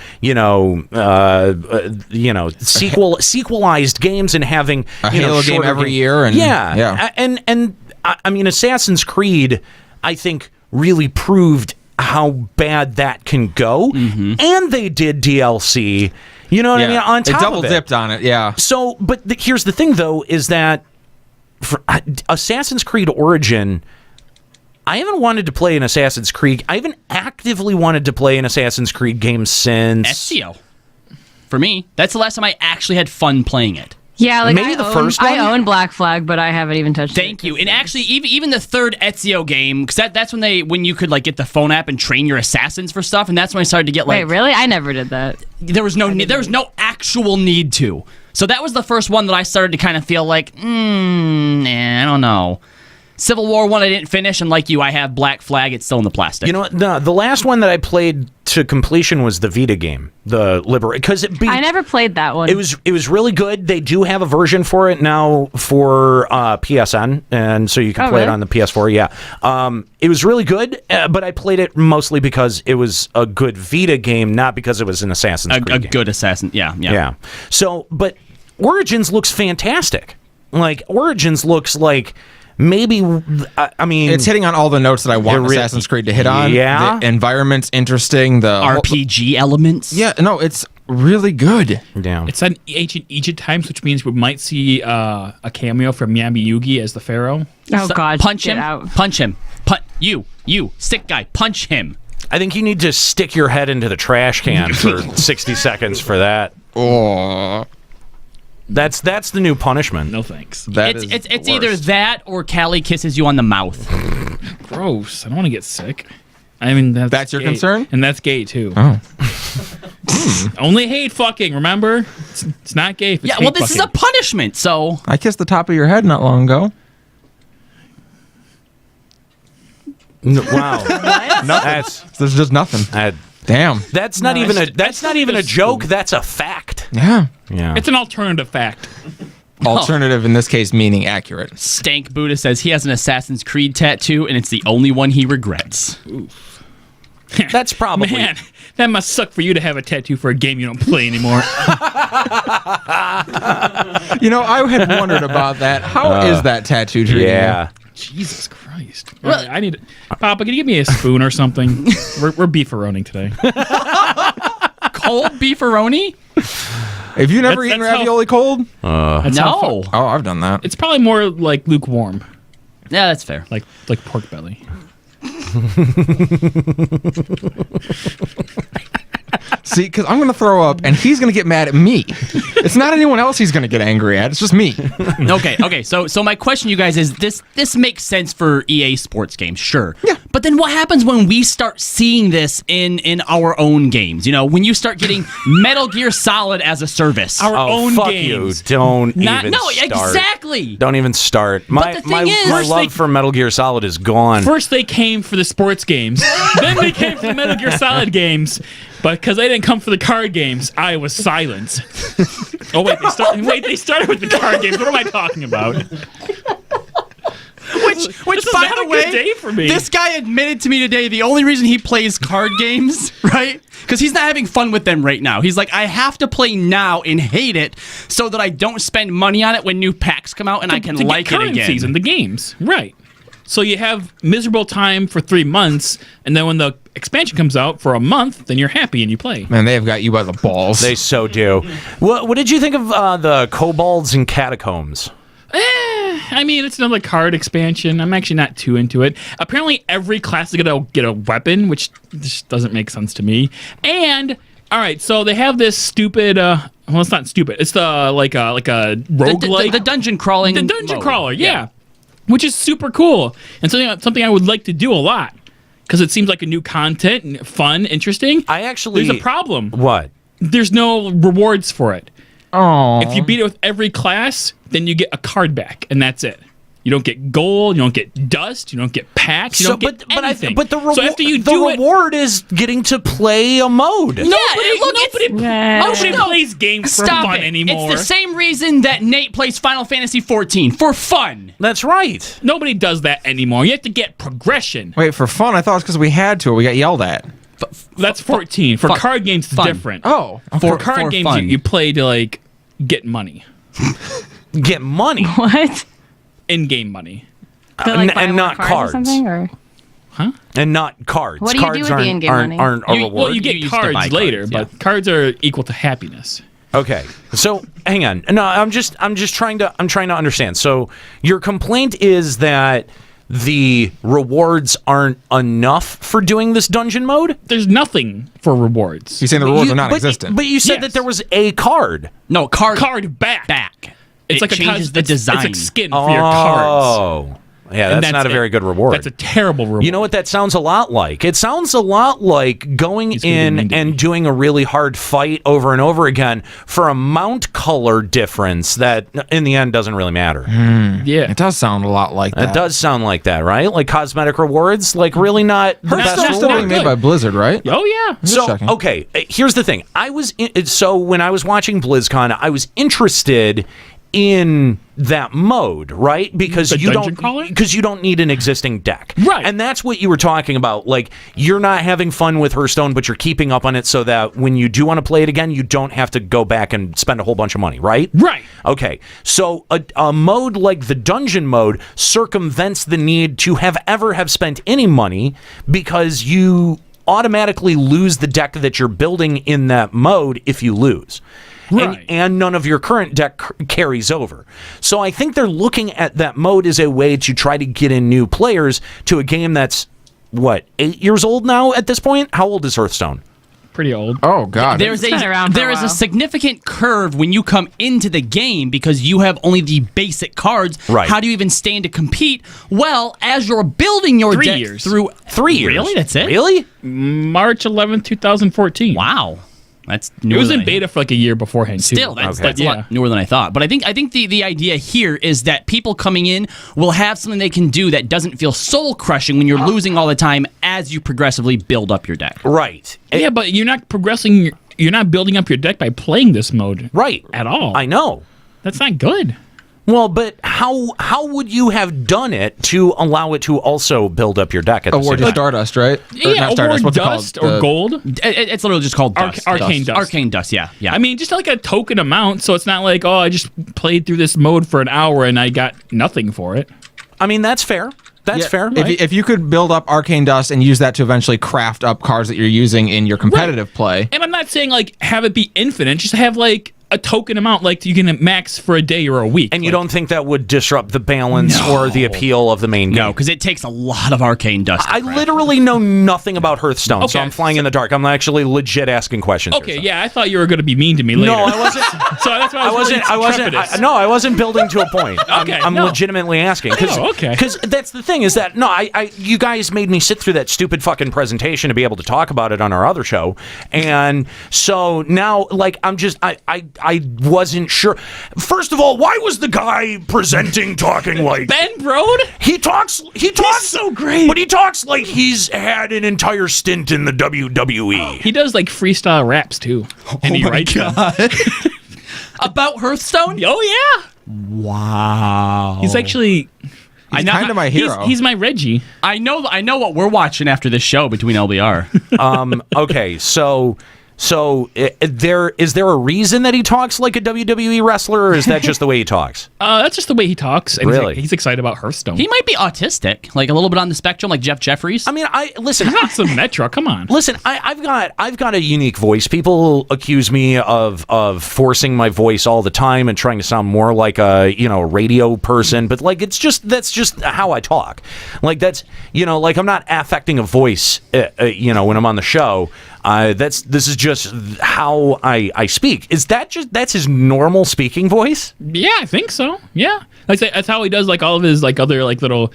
sequelized games and having a Halo game every year. And yeah. And I mean, Assassin's Creed, I think, really proved how bad that can go. And they did DLC, You know what I mean? On top it double of it. dipped on it, yeah. So, but here's the thing, though, is that for Assassin's Creed Origin, I haven't wanted to play an Assassin's Creed. I haven't actively wanted to play an Assassin's Creed game since Ezio. For me, that's the last time I actually had fun playing it. Yeah, like maybe the first one. I own Black Flag, but I haven't even touched it. Thank you. And actually, even the third Ezio game, because that's when you could like get the phone app and train your assassins for stuff, and that's when I started to get like. Wait, really? I never did that. There was no actual need to. So that was the first one that I started to kind of feel like, I don't know. Civil War 1 I didn't finish, and like you, I have Black Flag. It's still in the plastic. You know what? The last one that I played to completion was the Vita game, the because I never played that one. It was really good. They do have a version for it now for PSN, and so you can play it on the PS4. Yeah, it was really good, but I played it mostly because it was a good Vita game, not because it was an Assassin's Creed game. A good assassin. Yeah. So, but Origins looks fantastic. Like Origins looks like. Maybe, I mean... It's hitting on all the notes that I want Assassin's Creed to hit on. Yeah. The environment's interesting. The RPG elements. Yeah, no, it's really good. Yeah. It's on ancient Egypt times, which means we might see a cameo from Yami Yugi as the pharaoh. Oh, God. Punch him. Punch him. You, stick guy, punch him. I think you need to stick your head into the trash can for 60 seconds for that. Oh... That's the new punishment. No thanks. It's either that or Callie kisses you on the mouth. Gross. I don't want to get sick. I mean, that's your gay. concern? And that's gay, too. Oh. Only hate fucking, remember? It's not gay if it's hate this is a punishment, so... I kissed the top of your head not long ago. No, wow. There's just nothing. Damn. That's not even a joke. That's a fact. Yeah. It's an alternative fact. Alternative in this case meaning accurate. Stank Buddha says he has an Assassin's Creed tattoo, and it's the only one he regrets. Oof. That's probably... Man, that must suck for you to have a tattoo for a game you don't play anymore. You know, I had wondered about that. How is that tattoo treating you? Jesus Christ. I need... Papa, can you give me a spoon or something? We're beefaroning today. Cold beefaroni? Have you never eaten ravioli cold? No. Oh, I've done that. It's probably more like lukewarm. Yeah, that's fair. Like pork belly. See, because I'm going to throw up, and he's going to get mad at me. It's not anyone else he's going to get angry at. It's just me. Okay. So my question, you guys, is this makes sense for EA Sports games, sure. Yeah. But then what happens when we start seeing this in our own games? You know, when you start getting Metal Gear Solid as a service. Our own fuck games. You. Don't even No, start. exactly. Don't even start. My love for Metal Gear Solid is gone. First they came for the sports games. Then they came for the Metal Gear Solid games. But because they didn't come for the card games, I was silent. Oh, wait, they started with the card games. What am I talking about? Which by the way, day for me. This guy admitted to me today the only reason he plays card games, right? Because he's not having fun with them right now. He's like, I have to play now and hate it so that I don't spend money on it when new packs come out and I can like it again. In the games, right? So you have miserable time for 3 months, and then when the expansion comes out for a month, then you're happy and you play. Man, they have got you by the balls. They so do. What did you think of the Kobolds and Catacombs? I mean, it's another card expansion. I'm actually not too into it. Apparently, every class is going to get a weapon, which just doesn't make sense to me. And, all right, so they have this stupid... well, it's not stupid. It's the like a roguelike. The dungeon crawling. The dungeon crawler, yeah. Which is super cool. And something I would like to do a lot. Because it seems like a new content, and fun, interesting. There's a problem. What? There's no rewards for it. Oh. If you beat it with every class, then you get a card back, and that's it. You don't get gold, you don't get dust, you don't get packs, you don't get anything. But the so reward is getting to play a mode. Nobody plays games for fun anymore. It's the same reason that Nate plays Final Fantasy 14, for fun. That's right. Nobody does that anymore. You have to get progression. Wait, for fun? I thought it was because we had to. We got yelled at. That's 14. For card games, it's different. Oh. For card games, you play to, like, get money. Get money? What? In-game money. To, like, buy and more not cards. cards. Or something, or? Huh? And not cards. What do you do Cards with the in-game money? aren't a reward. Well, you get used to buy cards later, cards, but yeah. cards are equal to happiness. Okay, so hang on. No, I'm just trying to understand. So your complaint is that the rewards aren't enough for doing this dungeon mode? There's nothing for rewards. You're saying the rewards are non-existent. But you said that there was a card. No, Card back. It's It like changes the it's design. like skin for your cards. Oh. Yeah, that's not a very good reward. That's a terrible reward. You know what that sounds a lot like? It sounds a lot like going in and doing a really hard fight over and over again for a mount color difference that in the end doesn't really matter. Yeah. It does sound a lot like that. It does sound like that, right? Like cosmetic rewards, like really not the best Hearthstone's still being made by Blizzard, right? Oh, yeah. So, checking. okay, here's the thing. So when I was watching BlizzCon, I was interested in that mode, right? Because The you dungeon don't crawler? because you don't need an existing deck. Right. And that's what you were talking about. Like, you're not having fun with Hearthstone, but you're keeping up on it so that when you do want to play it again, you don't have to go back and spend a whole bunch of money, right? Right. Okay. So a mode like the dungeon mode circumvents the need to have spent any money because you automatically lose the deck that you're building in that mode if you lose. Right. And none of your current deck carries over. So I think they're looking at that mode as a way to try to get in new players to a game that's, 8 years old now at this point? How old is Hearthstone? Pretty old. Oh, God. There is been around for a a while. significant curve when you come into the game because you have only the basic cards. Right. How do you even stand to compete? Well, as you're building your 3 deck years. through 3 years. Really? That's it? Really? March 11th, 2014. Wow. That's It newer was than in beta for like a year beforehand, too. Still, that's Okay. a lot newer than I thought. But I think the idea here is that people coming in will have something they can do that doesn't feel soul crushing when you're losing all the time as you progressively build up your deck. Right. Yeah, but you're not progressing. You're not building up your deck by playing this mode. Right. At all. I know. That's not good. Well, but how would you have done it to allow it to also build up your deck at the Award same to time? Stardust, right? Yeah, not Stardust, award what's it called? dust or gold. It's literally just called dust. Arcane dust. Arcane dust, yeah. I mean, just like a token amount, so it's not like, I just played through this mode for an hour and I got nothing for it. I mean, that's fair. That's fair. If you could build up Arcane Dust and use that to eventually craft up cards that you're using in your competitive play. And I'm not saying, have it be infinite. Just have, a token amount, you can max for a day or a week. And you don't think that would disrupt the balance or the appeal of the main game? No, because it takes a lot of arcane dust. I literally know nothing about Hearthstone, so Okay. I'm flying in the dark. I'm actually legit asking questions. Okay, yeah, I thought you were going to be mean to me later. No, I wasn't. So that's why I wasn't building to a point. Okay, I'm no. legitimately asking. okay. Because that's the thing is that you guys made me sit through that stupid fucking presentation to be able to talk about it on our other show, and so now I wasn't sure. First of all, why was the guy presenting talking like Ben Brode? He talks He's so great. but he talks like he's had an entire stint in the WWE. He does freestyle raps too, and he writes them. About Hearthstone? Oh yeah, Wow. he's actually. He's kind of my hero. He's my Reggie. I know what we're watching after this show between LBR. Okay, so is there a reason that he talks like a WWE wrestler, or is that just the way he talks? That's just the way he talks. And Really? he's excited about Hearthstone. He might be autistic, a little bit on the spectrum, like Jeff Jeffries. I mean, listen. He's not some Metro. Come on. Listen, I've got a unique voice. People accuse me of forcing my voice all the time and trying to sound more like a radio person, but that's just how I talk. That's I'm not affecting a voice when I'm on the show. This is just how I speak. That's his normal speaking voice? Yeah, I think so. Yeah, that's how he does all of his other little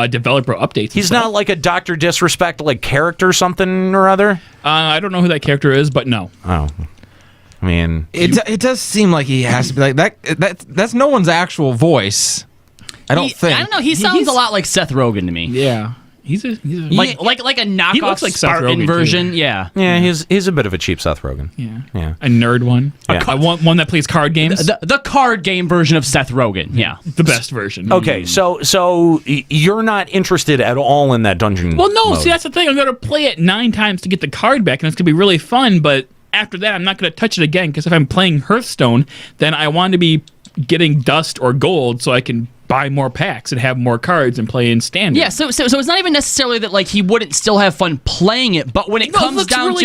developer updates. He's not like a Dr. Disrespect character something or other? I don't know who that character is, but no. Oh. I mean, It does seem like he has to be like that. That's no one's actual voice. I don't think. I don't know. He sounds a lot like Seth Rogen to me. Yeah. He's a like a knockoff looks like Seth Spartan Rogen, version. too. Yeah. yeah, he's a bit of a cheap Seth Rogen. Yeah. A nerd one. Yeah. One that plays card games. The card game version of Seth Rogen. Yeah. The best version. Okay, so you're not interested at all in that dungeon Well, no. mode. See, that's the thing. I'm gonna play it 9 times to get the card back, and it's gonna be really fun. But after that, I'm not gonna touch it again because if I'm playing Hearthstone, then I want to be getting dust or gold so I can buy more packs and have more cards and play in standard. Yeah, so it's not even necessarily that like he wouldn't still have fun playing it, but when it comes down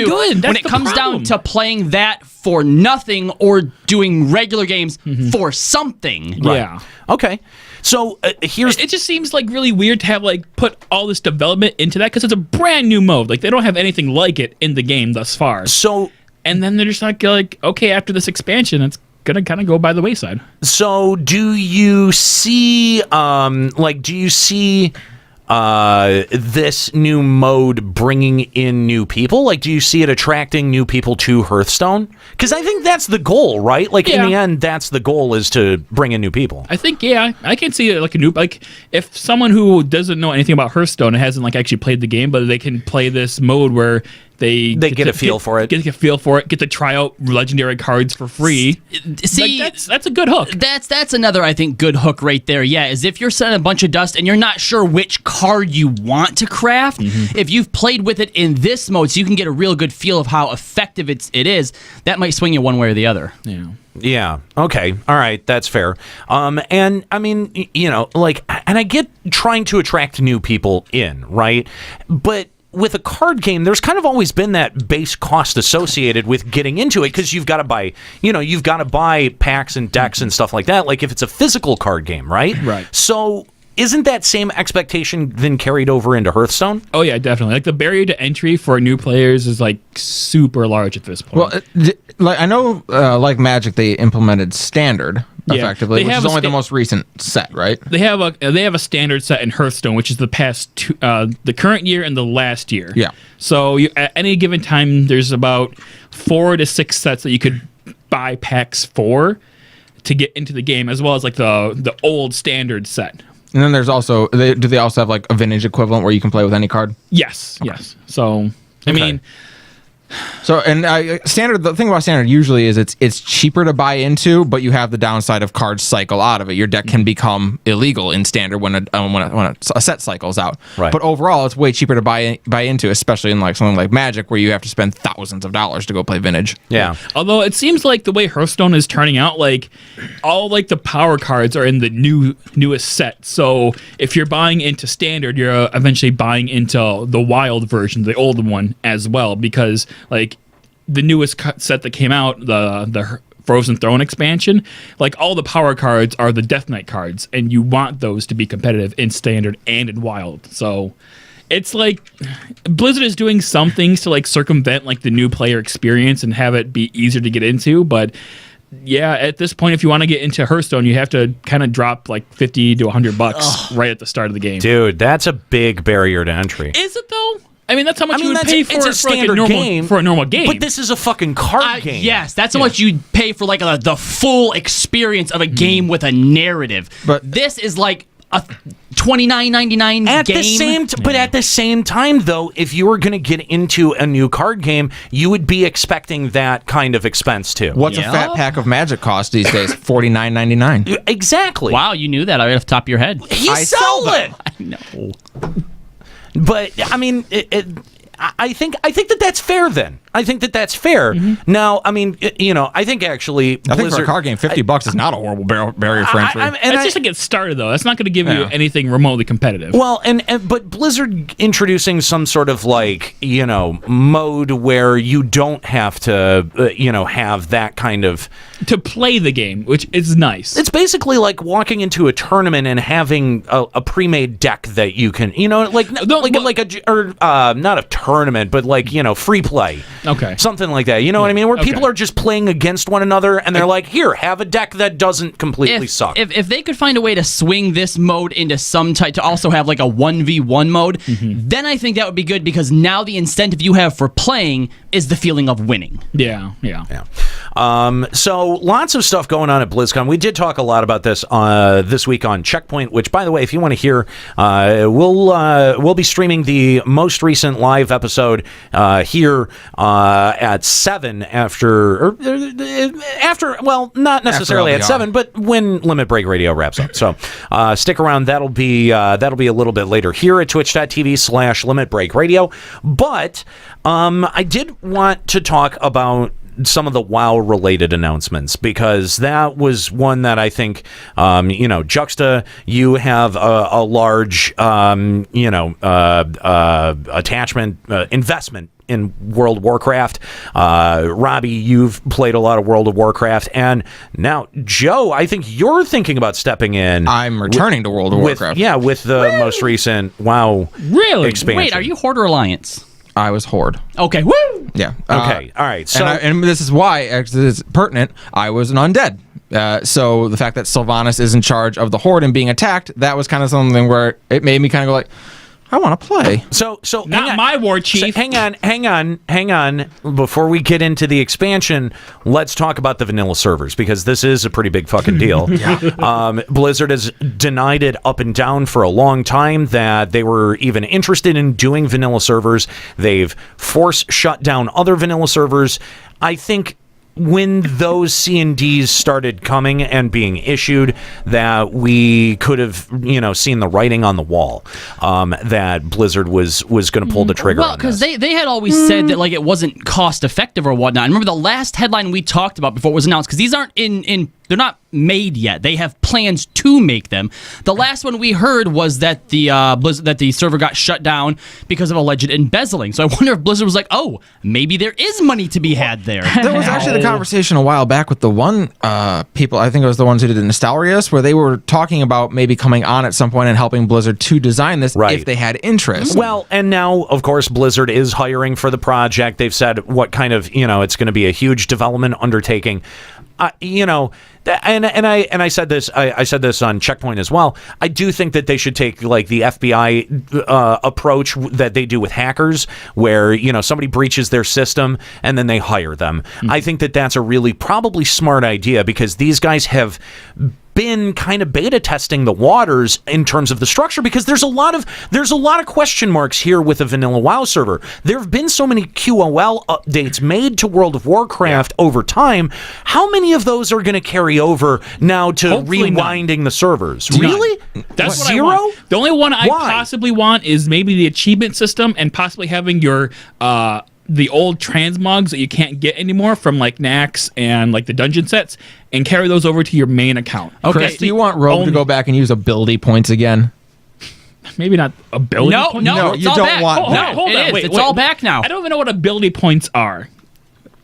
to playing that for nothing or doing regular games for something. Right. Yeah. Okay. So here's it just seems like really weird to have like put all this development into that because it's a brand new mode. Like they don't have anything like it in the game thus far. So and then they're just like okay, after this expansion, it's gonna kind of go by the wayside. So do you see this new mode bringing in new people? Like, do you see it attracting new people to Hearthstone? Because I think that's the goal, right? Like, in the end, that's the goal, is to bring in new people. I think, I can see it like a new, like, if someone who doesn't know anything about Hearthstone and hasn't, like, actually played the game, but they can play this mode where they get a feel for it. Get a feel for it. Get to try out legendary cards for free. See, like that's a good hook. That's another, I think, good hook right there. Yeah, is if you're setting a bunch of dust and you're not sure which card you want to craft, if you've played with it in this mode, so you can get a real good feel of how effective it is, that might swing you one way or the other. Yeah. Yeah. Okay. All right. That's fair. And I mean, and I get trying to attract new people in, right? But with a card game, there's kind of always been that base cost associated with getting into it because you've got to buy packs and decks and stuff like that. Like if it's a physical card game, right? Right. So isn't that same expectation then carried over into Hearthstone? Oh yeah, definitely. Like the barrier to entry for new players is like super large at this point. Well, like I know, like Magic, they implemented standard effectively, which is only the most recent set, right? They have a standard set in Hearthstone, which is the past the current year and the last year. Yeah. So at any given time, there's about 4 to 6 sets that you could buy packs for to get into the game, as well as like the old standard set. And then there's also, do they also have like a vintage equivalent where you can play with any card? Yes, yes. So, I mean... So, and standard, the thing about standard usually is it's cheaper to buy into, but you have the downside of cards cycle out of it. Your deck can become illegal in standard when a set cycles out. Right. But overall, it's way cheaper to buy into, especially in like something like Magic, where you have to spend thousands of dollars to go play vintage. Yeah. Although it seems like the way Hearthstone is turning out, like all like the power cards are in the newest set. So if you're buying into standard, you're eventually buying into the wild version, the old one as well, because like the newest set that came out, the Frozen Throne expansion, like all the power cards are the Death Knight cards, and you want those to be competitive in standard and in wild. So it's like Blizzard is doing some things to like circumvent like the new player experience and have it be easier to get into, but yeah, at this point, if you want to get into Hearthstone, you have to kind of drop like $50 to $100 right at the start of the game. Dude, that's a big barrier to entry. Is it though? I mean, that's how much you would pay for a standard game for a normal game. But this is a fucking card game. Yes, that's how much you'd pay for like the full experience of a game with a narrative. But this is like a $29.99 game. But at the same time, though, if you were going to get into a new card game, you would be expecting that kind of expense too. What's a fat pack of Magic cost these days? $49.99. Exactly. Wow, you knew that right off the top of your head. I sell it. I know. But I mean, I think that that's fair. Then I think that that's fair. Now, I mean, I think actually, I think for a card game, $50 is not a horrible barrier for entry. It's just to get started, though. That's not going to give you anything remotely competitive. Well, but Blizzard introducing some sort of like mode where you don't have to have that kind of to play the game, which is nice. It's basically like walking into a tournament and having a pre-made deck that you can not a tournament, but like free play. Okay. Something like that. You know what I mean? Where people are just playing against one another and they're like, here, have a deck that doesn't completely suck. If they could find a way to swing this mode into some type, to also have like a 1v1 mode, then I think that would be good, because now the incentive you have for playing is the feeling of winning. Yeah. So lots of stuff going on at BlizzCon. We did talk a lot about this this week on Checkpoint, which, by the way, if you want to hear, we'll be streaming the most recent live episode here at 7 after, well, not necessarily at 7, but when Limit Break Radio wraps up. So stick around. That'll be a little bit later here at twitch.tv/Limit Break Radio. But I did want to talk about some of the WoW-related announcements, because that was one that I think, Juxta, you have a large, attachment, investment in World of Warcraft. Robbie, you've played a lot of World of Warcraft, and now Joe, I think you're thinking about stepping in. I'm returning to World of Warcraft. With the most recent WoW expansion. Wait, are you Horde or Alliance? I was Horde. Okay, woo! Yeah. Okay, all right. So, and this is why, actually, it's pertinent, I was an undead. So the fact that Sylvanas is in charge of the Horde and being attacked, that was kind of something where it made me kind of go like, I want to play. So not my war chief. So hang on. Before we get into the expansion, let's talk about the vanilla servers, because this is a pretty big fucking deal. Blizzard has denied it up and down for a long time that they were even interested in doing vanilla servers. They've force shut down other vanilla servers. I think when those C&Ds started coming and being issued, that we could have, seen the writing on the wall, that Blizzard was going to pull the trigger. Well, because they had always said that it wasn't cost effective or whatnot. And remember the last headline we talked about before it was announced, because these aren't they're not made yet. They have plans to make them. The last one we heard was that the server got shut down because of alleged embezzling. So I wonder if Blizzard was like, oh, maybe there is money to be had there. There was actually the conversation a while back with the one people, I think it was the ones who did Nostalrius, where they were talking about maybe coming on at some point and helping Blizzard to design this if they had interest. Well, and now, of course, Blizzard is hiring for the project. They've said what kind of, it's going to be a huge development undertaking. And I said this. I said this on Checkpoint as well. I do think that they should take the FBI approach that they do with hackers, where somebody breaches their system and then they hire them. Mm-hmm. I think that that's a really probably smart idea, because these guys have been kind of beta testing the waters in terms of the structure, because there's a lot of question marks here with a vanilla WoW server. There have been so many QOL updates made to World of Warcraft over time. How many of those are going to carry over now to Hopefully rewinding the servers? None. Really? That's what Zero? I want. The only one I Why? possibly want is maybe the achievement system, and possibly having your the old transmogs that you can't get anymore from Nax and the dungeon sets, and carry those over to your main account. Okay, Chris, do you want Rogue to go back and use ability points again? Maybe not ability points. No, you don't want that. Hold on. Wait, it's all back now. I don't even know what ability points are.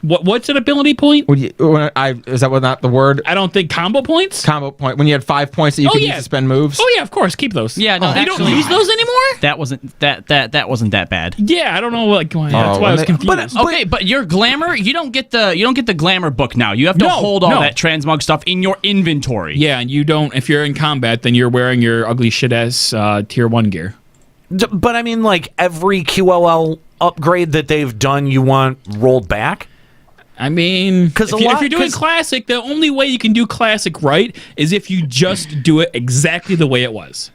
What's an ability point? Is that not the word? I don't think combo points. Combo point. When you had 5 points that you could use to spend moves. Oh yeah, of course, keep those. Yeah, no, you don't use those anymore. That wasn't that bad. Yeah, I don't know why. That's why I was confused. But your glamour, you don't get the glamour book now. You have to hold all that transmog stuff in your inventory. Yeah, and you don't. If you're in combat, then you're wearing your ugly shit ass tier 1 gear. But I mean, every QOL upgrade that they've done, you want rolled back. I mean, if you're doing classic, the only way you can do classic right is if you just do it exactly the way it was.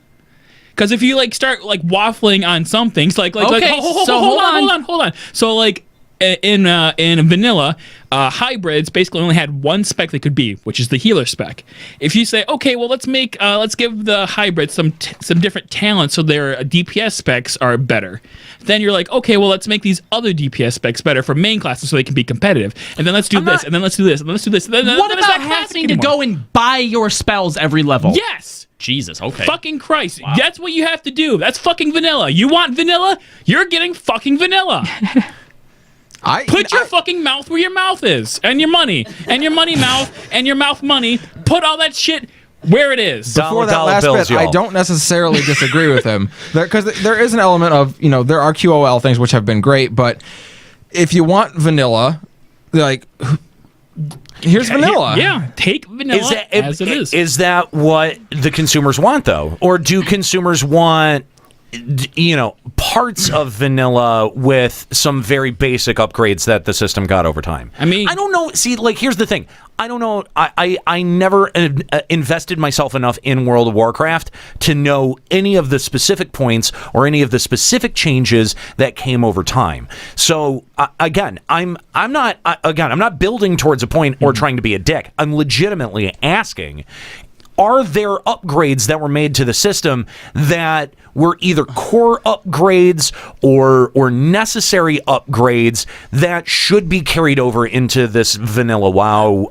Because if you start waffling on some things, hold on. So in vanilla, hybrids basically only had one spec they could be, which is the healer spec. If you say, okay, well let's give the hybrids some different talents so their DPS specs are better, then you're like, okay, well let's make these other DPS specs better for main classes so they can be competitive, and then let's do this, and then let's do this, and then let's do this. What about having to go and buy your spells every level? Yes. Jesus, okay. Fucking Christ. Wow. That's what you have to do. That's fucking vanilla. You want vanilla? You're getting fucking vanilla. Put your fucking mouth where your mouth is, and your money, and your money mouth, and your mouth money. Put all that shit where it is. Before that last bit, I don't necessarily disagree with him, because there is an element of, there are QOL things which have been great, but if you want vanilla, here's vanilla. Yeah, take vanilla as it is. Is that what the consumers want, though? Or do consumers want parts of vanilla with some very basic upgrades that the system got over time? I mean, I don't know. See, here's the thing. I don't know. I never invested myself enough in World of Warcraft to know any of the specific points or any of the specific changes that came over time. So again, I'm not building towards a point or trying to be a dick. I'm legitimately asking, are there upgrades that were made to the system that were either core upgrades or necessary upgrades that should be carried over into this vanilla WoW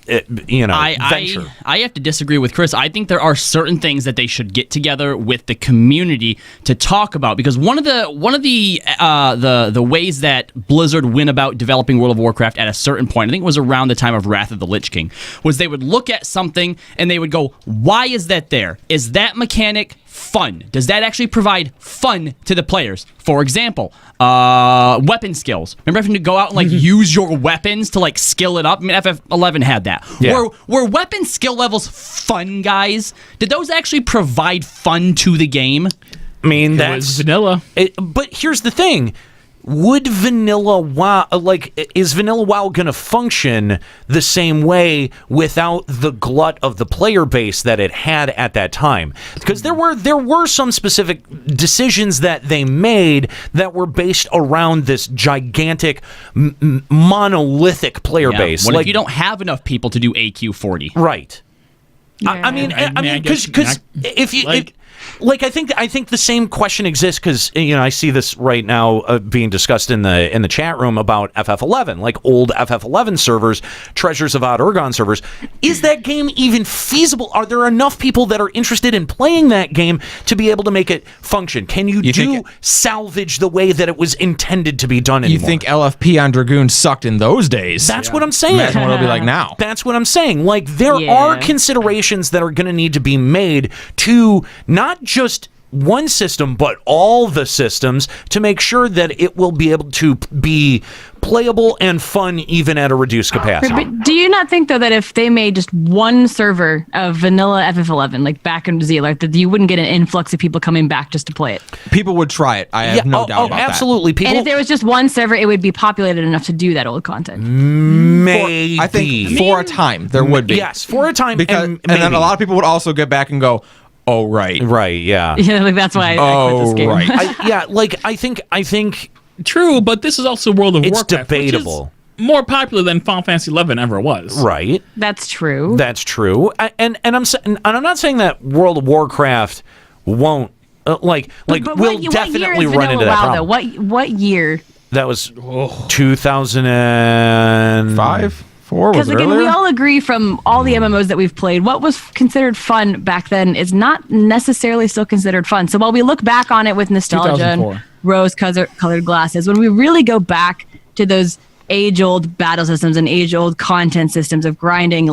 venture? I have to disagree with Chris. I think there are certain things that they should get together with the community to talk about, because one of the ways that Blizzard went about developing World of Warcraft at a certain point, I think it was around the time of Wrath of the Lich King, was they would look at something and they would go, why is that there? Is that mechanic fun? Does that actually provide fun to the players? For example, weapon skills. Remember having to go out and use your weapons to skill it up? I mean, FF11 had that. Yeah. Were weapon skill levels fun, guys? Did those actually provide fun to the game? I mean, that's vanilla. But here's the thing. Would vanilla WoW, is vanilla WoW going to function the same way without the glut of the player base that it had at that time? Because there were some specific decisions that they made that were based around this gigantic, monolithic player base. What if you don't have enough people to do AQ40? Right. Yeah. I mean, because if you I think the same question exists because I see this right now being discussed in the chat room about FF11, like old FF11 servers, Treasures of Odd Urgon servers. Is that game even feasible? Are there enough people that are interested in playing that game to be able to make it function? Can you salvage the way that it was intended to be done anymore? You think LFP on Dragoon sucked in those days? That's what I'm saying. Imagine what it'll be like now. That's what I'm saying. There are considerations that are going to need to be made to not just one system, but all the systems to make sure that it will be able to be playable and fun even at a reduced capacity. But do you not think, though, that if they made just one server of vanilla FF11, back in Zealar, that you wouldn't get an influx of people coming back just to play it? People would try it. I have no doubt about absolutely. that. And if there was just one server, it would be populated enough to do that old content. Maybe. I think for a time, there would be. Yes, for a time. Because, and then a lot of people would also get back and go, oh, right. Right, yeah. Yeah, that's why I quit this game. Right. I think... True, but this is also World of Warcraft. It's debatable. Which is more popular than Final Fantasy XI ever was. Right. That's true. That's true. And I'm not saying that World of Warcraft won't but we'll definitely run into that problem. Though? What year? That was 2005. Because again, we all agree from all the MMOs that we've played, what was considered fun back then is not necessarily still considered fun. So while we look back on it with nostalgia and rose-colored glasses, when we really go back to those age-old battle systems and age-old content systems of grinding,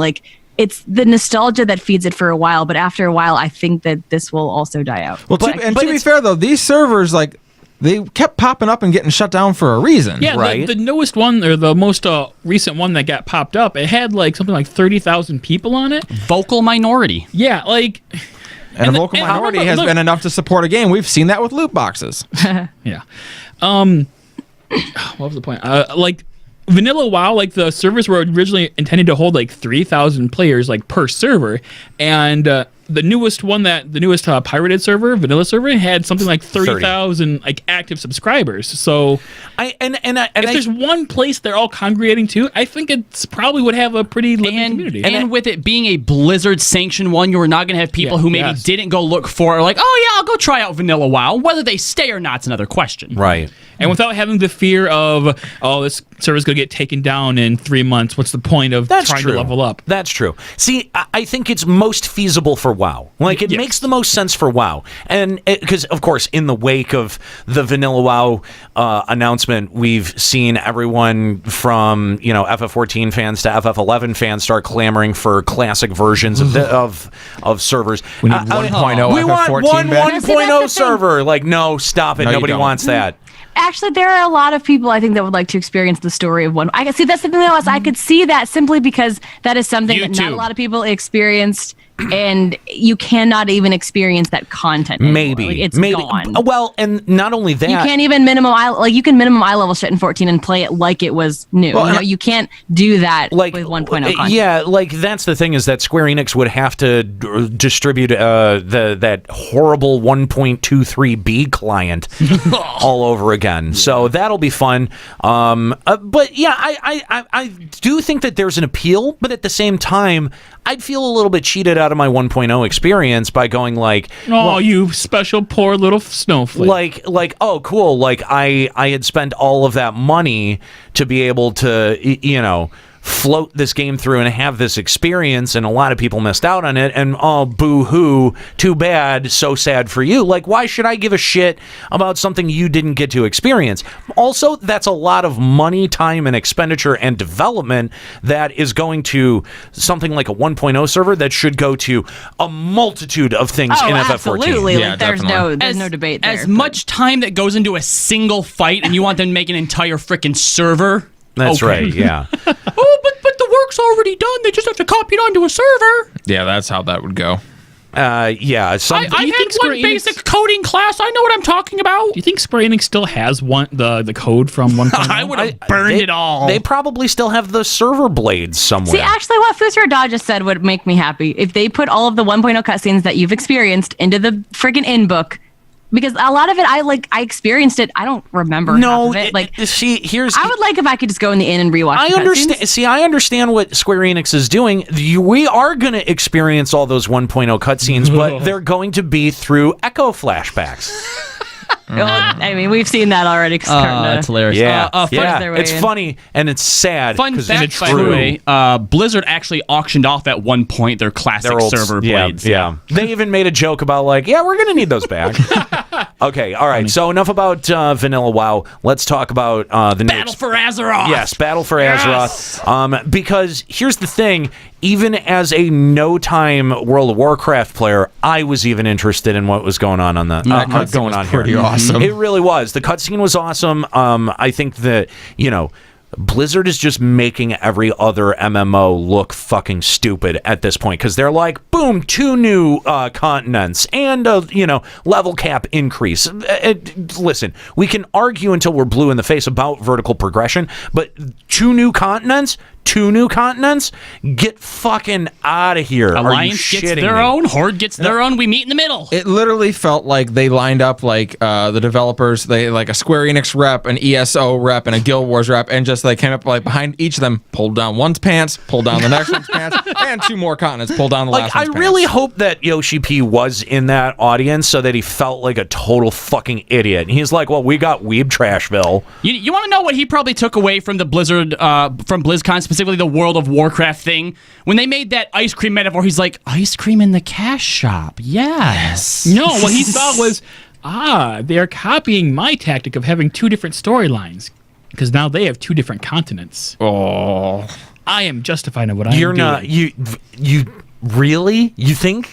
it's the nostalgia that feeds it for a while. But after a while, I think that this will also die out. Well, to be fair, though, these servers, they kept popping up and getting shut down for a reason. Yeah, right? the newest one, or the most recent one that got popped up, it had something like 30,000 people on it. Vocal minority. Yeah, And a vocal minority has been enough to support a game. We've seen that with loot boxes. Yeah. What was the point? Vanilla WoW, the servers were originally intended to hold 3,000 players per server, and the newest pirated server, vanilla server, had something like 30,000 active subscribers. So, if there's one place they're all congregating to, I think it's probably would have a pretty limited community. And with it being a Blizzard sanctioned one, you're not going to have people who maybe didn't go look for it, I'll go try out vanilla WoW. Whether they stay or not's another question. Right. And without having the fear of, this server's going to get taken down in 3 months, what's the point of trying to level up? That's true. See, I think it's most feasible for WoW. It makes the most sense for WoW. And because, of course, in the wake of the vanilla WoW announcement, we've seen everyone from, FF14 fans to FF11 fans start clamoring for classic versions of servers. We need 1.0 We want FF14 1.0 server. No, stop it. No, Nobody wants that. Actually, there are a lot of people I think that would like to experience the story of one. I can see that's something else. I could see that simply because that is something that not a lot of people experienced, and you cannot even experience that content anymore. Maybe it's gone. Well, and not only that, you can't even minimum eye level shit in 14 and play it like it was new. Well, you can't do that with 1.0 content. Yeah, that's the thing is that Square Enix would have to distribute that horrible 1.23b client all over again. So that'll be fun. But yeah, I do think that there's an appeal, but at the same time, I'd feel a little bit cheated out of my 1.0 experience by going like, oh, you special poor little snowflake. Like, oh, cool. Like I had spent all of that money to be able to, float this game through and have this experience, and a lot of people missed out on it, and oh, boo-hoo, too bad, so sad for you. Like, why should I give a shit about something you didn't get to experience? Also, that's a lot of money, time, and expenditure and development that is going to something like a 1.0 server that should go to a multitude of things in FF14. Absolutely. Like, there's no debate there. As much time that goes into a single fight, and you want them to make an entire freaking server. That's right, yeah. but the work's already done. They just have to copy it onto a server. Yeah, that's how that would go. Yeah. I had one basic coding class. I know what I'm talking about. Do you think Square Enix still has the code from 1.0? I would have burned it all. They probably still have the server blades somewhere. See, actually, what Fusra just said would make me happy. If they put all of the 1.0 cutscenes that you've experienced into the friggin' in-book, because a lot of it, I experienced it. I don't remember half of it. Like, I would like if I could just go in the inn and rewatch. I understand. See, I understand what Square Enix is doing. We are going to experience all those 1.0 cutscenes, but they're going to be through echo flashbacks. I mean, we've seen that already. That's hilarious. Yeah, it's funny and it's sad. Fun fact, by the way, Blizzard actually auctioned off at one point their classic server blades. Yeah. They even made a joke about like, we're going to need those back. Okay, all right. So enough about Vanilla WoW. Let's talk about the Battle for Azeroth. Yes, Battle for Azeroth. Because here's the thing. Even as a no-time World of Warcraft player, I was even interested in what was going on the going on here. Pretty awesome. It really was. The cutscene was awesome. I think that Blizzard is just making every other MMO look fucking stupid at this point because they're like, boom, 2 new continents and a level cap increase. Listen, we can argue until we're blue in the face about vertical progression, but 2 new continents. Get fucking out of here. Alliance gets their own. Horde gets their own. We meet in the middle. It literally felt like they lined up like the developers. They like a Square Enix rep, an ESO rep, and a Guild Wars rep, and just came up like behind each of them, pulled down one's pants, pulled down the next one's pants, and 2 more continents, pulled down the last one's pants. I really hope that Yoshi P was in that audience so that he felt like a total fucking idiot. And he's like, well, we got Weeb Trashville. You want to know what he probably took away from the Blizzard, from BlizzCon, specifically the World of Warcraft thing? When they made that ice cream metaphor, he's like, ice cream in the cash shop. Yes. No, what he thought was, they're copying my tactic of having 2 different storylines. Because now they have 2 different continents. Oh. I am justified in what I am doing. You're not. You really? You think?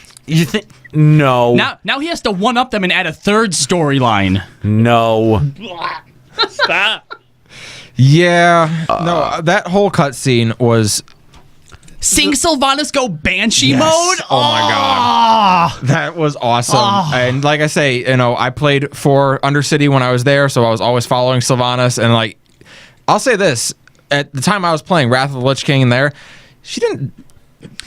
No. Now he has to one-up them and add a 3rd storyline. No. Stop. Yeah. No, that whole cutscene was... Seeing Sylvanas go Banshee mode? Oh my god. That was awesome. And like I say, I played for Undercity when I was there, so I was always following Sylvanas. And I'll say this. At the time I was playing Wrath of the Lich King there, she didn't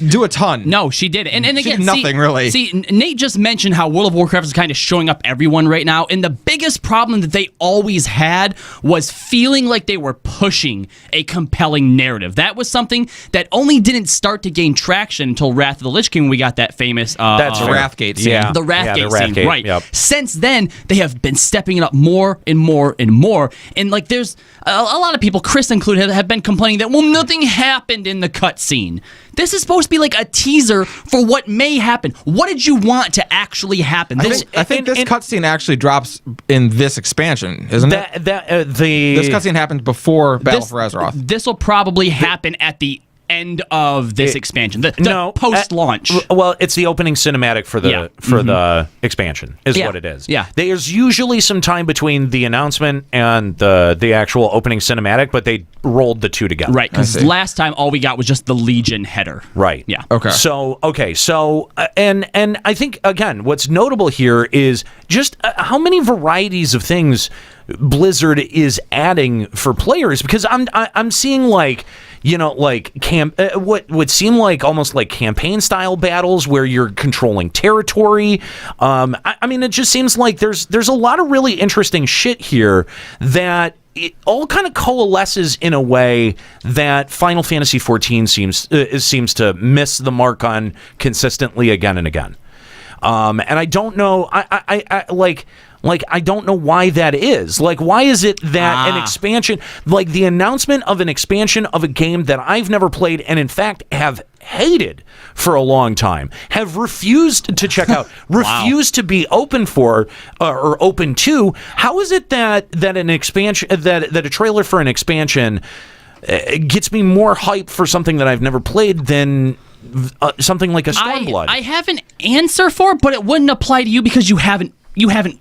do a ton. No, she did. And she again, did nothing really. See, Nate just mentioned how World of Warcraft is kind of showing up everyone right now. And the biggest problem that they always had was feeling like they were pushing a compelling narrative. That was something that only didn't start to gain traction until Wrath of the Lich King. We got that famous... That's Wrathgate scene. Yeah. The Wrathgate scene, right. Yep. Since then, they have been stepping it up more and more and more. And there's a lot of people, Chris included, have been complaining that, nothing happened in the cutscene. This is supposed to be like a teaser for what may happen. What did you want to actually happen? I think this cutscene actually drops in this expansion, isn't it? This cutscene happens before Battle for Azeroth. This will probably happen at the end of this expansion, the post-launch. Well, it's the opening cinematic for the expansion is what it is. Yeah. There's usually some time between the announcement and the actual opening cinematic, but they rolled the 2 together. Right, because last time all we got was just the Legion header. Right. Yeah. Okay. So and I think again, what's notable here is just how many varieties of things Blizzard is adding for players, because I'm seeing what would seem like almost like campaign style battles where you're controlling territory. I mean, it just seems like there's a lot of really interesting shit here that it all kind of coalesces in a way that Final Fantasy XIV seems to miss the mark on consistently again and again. And I don't know. I don't know why that is. Like, why is it that an expansion, like the announcement of an expansion of a game that I've never played and in fact have hated for a long time, have refused to check out, refused to be open for or open to? How is it that an expansion, that a trailer for an expansion gets me more hype for something that I've never played than something like a Stormblood? I have an answer for it, but it wouldn't apply to you because you haven't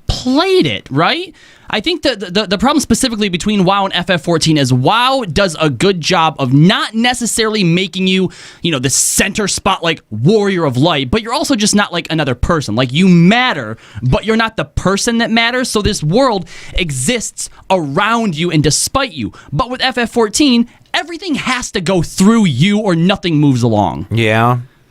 played it, right? I think the problem specifically between WoW and FF14 is WoW does a good job of not necessarily making you, the center spot like warrior of light, but you're also just not like another person. Like, you matter, but you're not the person that matters. So this world exists around you and despite you. But with FF14, everything has to go through you or nothing moves along.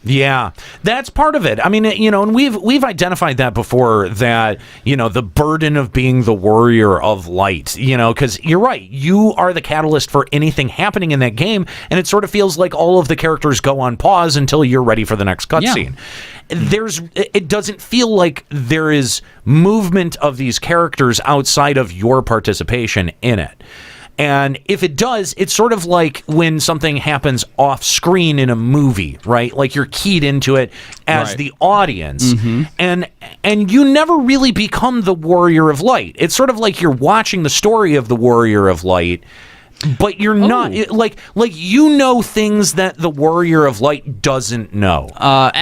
Yeah, that's part of it. I mean, and we've identified that before, that, the burden of being the warrior of light, because you're right. You are the catalyst for anything happening in that game, and it sort of feels like all of the characters go on pause until you're ready for the next cutscene. It doesn't feel like there is movement of these characters outside of your participation in it. And if it does, it's sort of like when something happens off screen in a movie, right? Like, you're keyed into it as the audience, and you never really become the warrior of light. It's sort of like you're watching the story of the warrior of light, but you're not like things that the warrior of light doesn't know.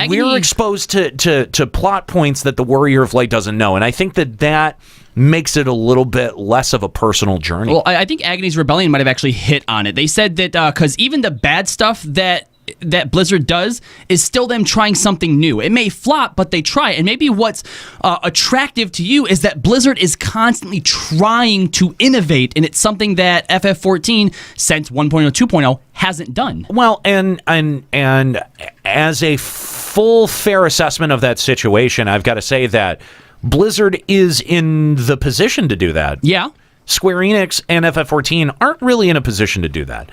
We're exposed to plot points that the warrior of light doesn't know, and I think that makes it a little bit less of a personal journey. Well, I think Agony's Rebellion might have actually hit on it. They said that because even the bad stuff that Blizzard does is still them trying something new. It may flop, but they try. And maybe what's attractive to you is that Blizzard is constantly trying to innovate, and it's something that FF14 since 1.0, 2.0 hasn't done. Well, and as a full fair assessment of that situation, I've got to say that Blizzard is in the position to do that. Yeah. Square Enix and FF14 aren't really in a position to do that.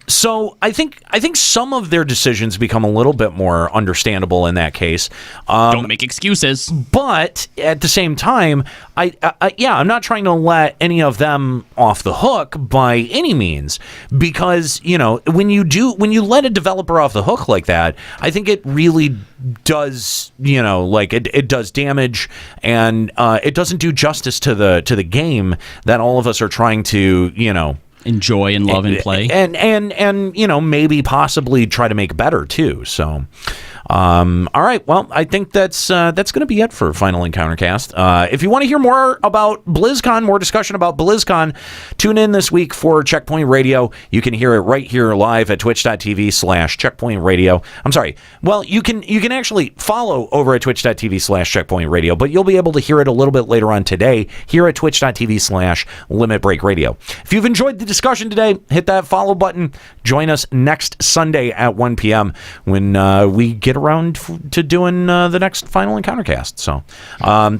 So I think some of their decisions become a little bit more understandable in that case. Don't make excuses. But at the same time, I'm not trying to let any of them off the hook by any means, because when you let a developer off the hook like that, I think it really does it does damage, and it doesn't do justice to the game that all of us are trying to enjoy and love and play, and maybe possibly try to make better too. So all right, well, I think that's going to be it for Final Encountercast. If you want to hear more about BlizzCon, more discussion about BlizzCon, tune in this week for Checkpoint Radio. You can hear it right here live at twitch.tv/Checkpoint Radio. I'm sorry. Well, you can actually follow over at twitch.tv/Checkpoint Radio, but you'll be able to hear it a little bit later on today here at twitch.tv/Limit Break Radio. If you've enjoyed the discussion today, hit that follow button. Join us next Sunday at 1 p.m. when we get around to doing the next Final Encountercast. So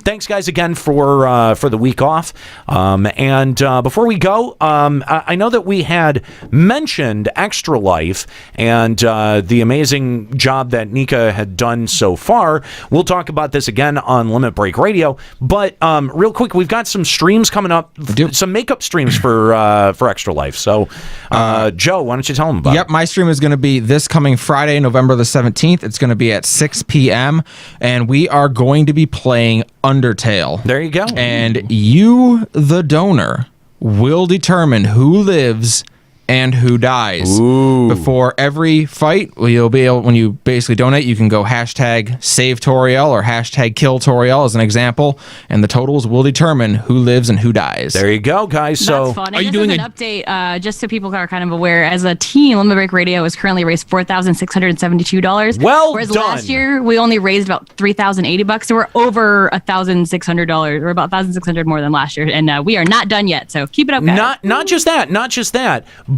thanks, guys, again for the week off. And before we go, I know that we had mentioned Extra Life and the amazing job that Nika had done so far. We'll talk about this again on Limit Break Radio. But real quick, we've got some streams coming up, some makeup streams for Extra Life. So Joe, why don't you tell them about it? Yep, my stream is going to be this coming Friday, November the 17th. It's going to be at 6 p.m. and we are going to be playing Undertale. There you go. And you, the donor, will determine who lives and who dies. Before every fight, you'll be able, when you basically donate, you can go hashtag save Toriel or hashtag kill Toriel as an example, and the totals will determine who lives and who dies. There you go, guys. So that's fun. Are you doing an update? Just so people are kind of aware, as a team, Limit Break Radio has currently raised $4,672. Well, whereas done. last year we only raised about $3,080. So we're over $1,600. We're about $1,600 more than last year, and we are not done yet. So keep it up, guys. Not just that,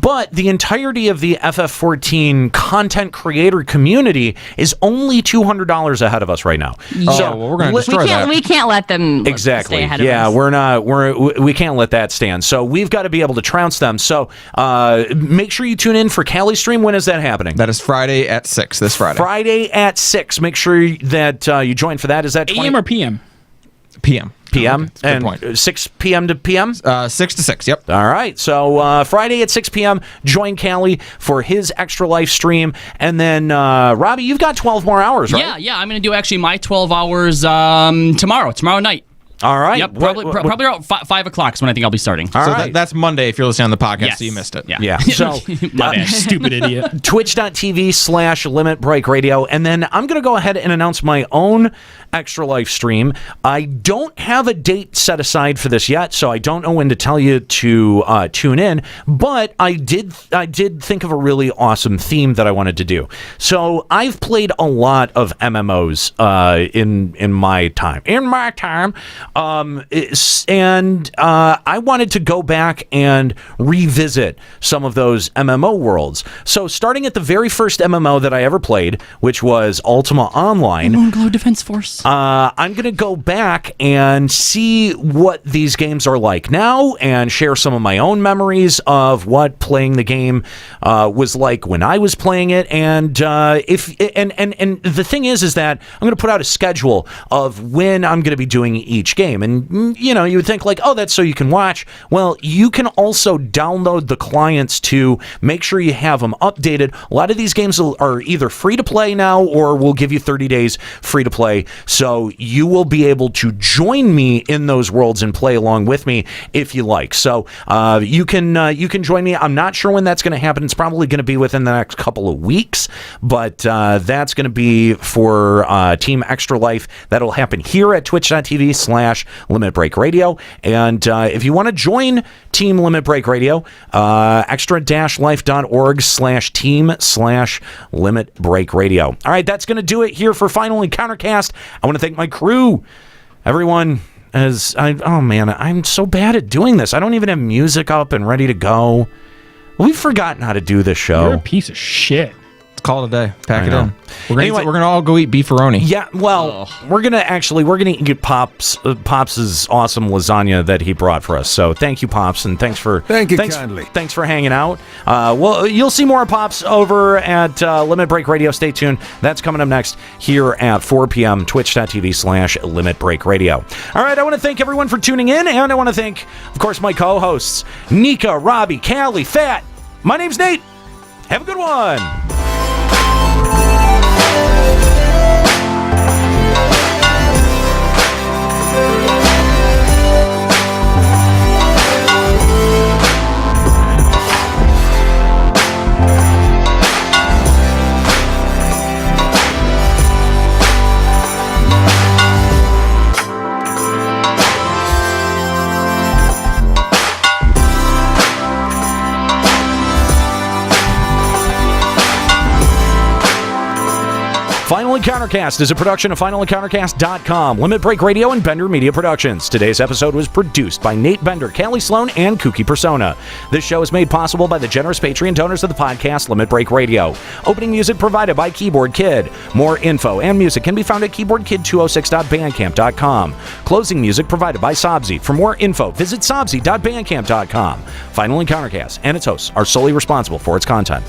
But the entirety of the FF14 content creator community is only $200 ahead of us right now. So we're going to destroy that. We can't let them exactly. stay ahead of us. We can't let that stand. So we've got to be able to trounce them. So make sure you tune in for Callie's stream. When is that happening? That is Friday at 6. This Friday. Friday at 6. Make sure that you join for that. Is that AM or PM? PM. PM Okay, and point. 6 p.m. to PM? 6 to 6, yep. All right. So Friday at 6 p.m., join Callie for his Extra Life stream. And then, Robbie, you've got 12 more hours, right? Yeah. I'm going to do actually my 12 hours tomorrow night. All right. Yep, probably around 5 o'clock is when I think I'll be starting. All right. That's Monday if you're listening on the podcast, Yes. so you missed it. Yeah. So, My bad, stupid idiot. Twitch.tv/Limit Break Radio. And then I'm going to go ahead and announce my own Extra Life stream. I don't have a date set aside for this yet, so I don't know when to tell you to tune in. But I did think of a really awesome theme that I wanted to do. So I've played a lot of MMOs in my time. And I wanted to go back and revisit some of those MMO worlds. So starting at the very first MMO that I ever played, which was Ultima Online. Moonglow Defense Force. I'm going to go back and see what these games are like now and share some of my own memories of what playing the game was like when I was playing it. And the thing is that I'm going to put out a schedule of when I'm going to be doing each game. And, you would think like, oh, that's so you can watch. Well, you can also download the clients to make sure you have them updated. A lot of these games are either free to play now or will give you 30 days free to play. So you will be able to join me in those worlds and play along with me if you like. So you can join me. I'm not sure when that's going to happen. It's probably going to be within the next couple of weeks, but that's going to be for Team Extra Life. That'll happen here at twitch.tv/Limit Break Radio. And if you want to join Team Limit Break Radio, extra-life.org/team/Limit Break Radio. All right, that's going to do it here for Final Encountercast. I want to thank my crew. Everyone, I'm so bad at doing this. I don't even have music up and ready to go. We've forgotten how to do this show. You're a piece of shit. Let's call it a day. Pack it know. in. We're gonna all go eat beefaroni. Yeah, well, we're gonna eat Pops's awesome lasagna that he brought for us. So thank you, Pops, and thanks kindly. Thanks for hanging out. Well, you'll see more Pops over at Limit Break Radio. Stay tuned. That's coming up next here at 4 p.m. Twitch.tv/Limit Break Radio. All right, I want to thank everyone for tuning in, and I want to thank, of course, my co-hosts Nika, Robbie, Callie, Fat. My name's Nate. Have a good one. Final Encountercast is a production of FinalEncountercast.com, Limit Break Radio, and Bender Media Productions. Today's episode was produced by Nate Bender, Callie Sloan, and Kooky Persona. This show is made possible by the generous Patreon donors of the podcast Limit Break Radio. Opening music provided by Keyboard Kid. More info and music can be found at keyboardkid206.bandcamp.com. Closing music provided by Sobsy. For more info, visit sobsy.bandcamp.com. Final Encountercast and its hosts are solely responsible for its content.